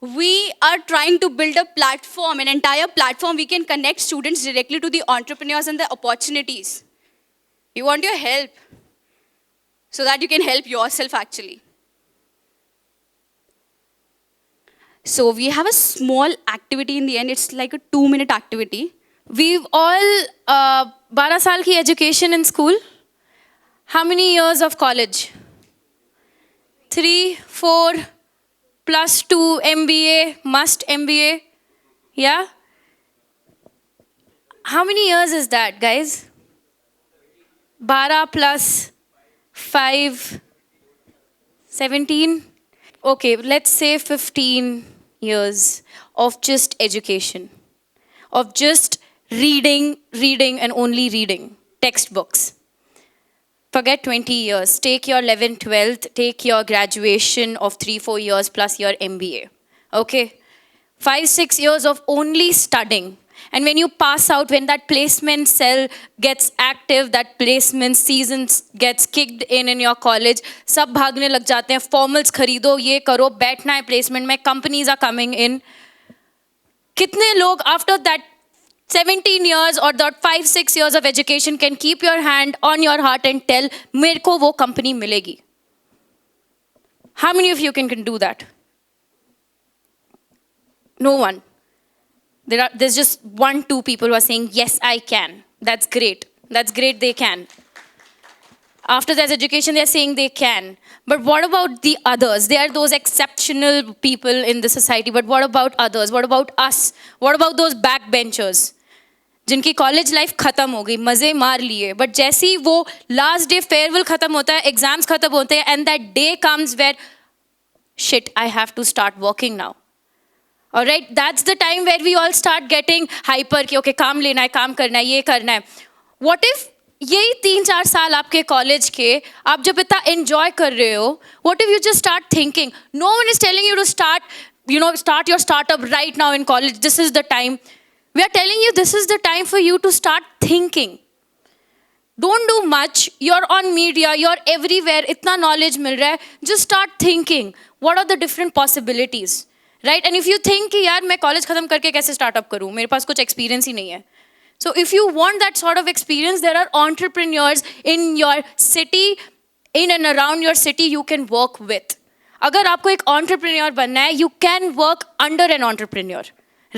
We are trying to build a platform, an entire platform we can connect students directly to the entrepreneurs and the opportunities. We want your help so that you can help yourself actually. So we have a small activity in the end. It's like a 2-minute activity. We've all 12 साल की education in school. How many years of college? 3, 4, plus 2 MBA, must MBA. Yeah? How many years is that, guys? 12 plus 5, 17? Okay, let's say 15 years of just education, of just reading and only reading textbooks. Forget 20 years. Take your 11th, 12th, take your graduation of 3-4 years plus your MBA. Okay? 5-6 years of only studying. And when you pass out, when that placement cell gets active, that placement season gets kicked in your college, सब भागने लग जाते हैं, formals खरीदो, ये करो, बैठना है placement में, companies are coming in. कितने लोग after that 17 years or that 5-6 years of education can keep your hand on your heart and tell, मेरे को वो company मिलेगी? How many of you can do that? No one. There's just 1-2 people who are saying, yes, I can. That's great. That's great, they can. After their education, they're saying they can. But what about the others? They are those exceptional people in the society. But what about others? What about us? What about those backbenchers? जिनकी college life खत्म हो गई, मजे मार लिए, but जैसे ही वो last day farewell खत्म होता है, एग्जाम्स खत्म होते हैं, and that day comes where shit, I have to start working now. Alright, that's the time where we all start getting hyper कि ओके काम लेना है, काम करना है, ये करना है. व्हाट इफ यही 3-4 साल आपके कॉलेज के आप जब इतना एंजॉय कर रहे हो, what if you just start thinking, no one is telling you to start your startup right now in college, this is the time. We are telling you this is the time for you to start thinking. Don't do much. You're on media, you're everywhere, itna knowledge mil raha hai. Just start thinking. What are the different possibilities? Right? And if you think कि यार मैं college खत्म करके कैसे startup करूँ? मेरे पास कुछ experience ही नहीं है. So if you want that sort of experience, there are entrepreneurs in your city, in and around your city you can work with. अगर आपको एक entrepreneur बनना है, you can work under an entrepreneur.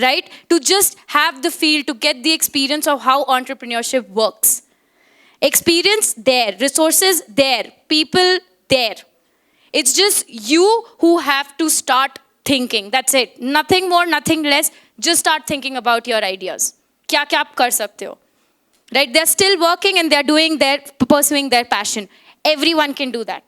Right? To just have the feel, to get the experience of how entrepreneurship works. Experience there, resources there, people there. It's just you who have to start thinking. That's it. Nothing more, nothing less. Just start thinking about your ideas. क्या क्या आप कर सकते हो? Right? They're still working and they're pursuing their passion. Everyone can do that.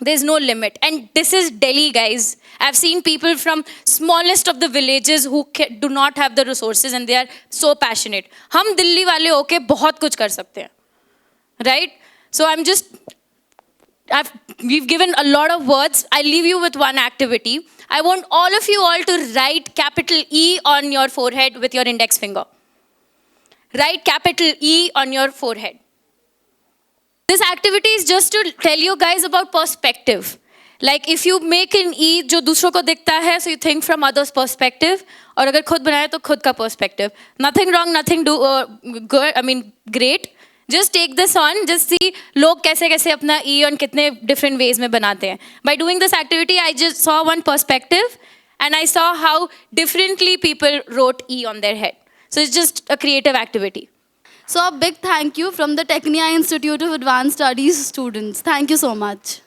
There's no limit. And this is Delhi, guys. I've seen people from smallest of the villages who do not have the resources and they are so passionate. हम दिल्ली वाले होके बहुत कुछ कर सकते हैं. Right? So we've given a lot of words. I'll leave you with one activity. I want all of you all to write capital E on your forehead with your index finger. Write capital E on your forehead. This activity is just to tell you guys about perspective. Like if you make an E जो दूसरों को दिखता है, so you think from others' perspective. और अगर खुद बनाए तो खुद का perspective. Nothing wrong, nothing great. Just take this on, just see लोग कैसे कैसे अपना E on कितने different ways में बनाते हैं. By doing this activity, I just saw one perspective and I saw how differently people wrote E on their head. So it's just a creative activity. So a big thank you from the Tecnia Institute of Advanced Studies students. Thank you so much.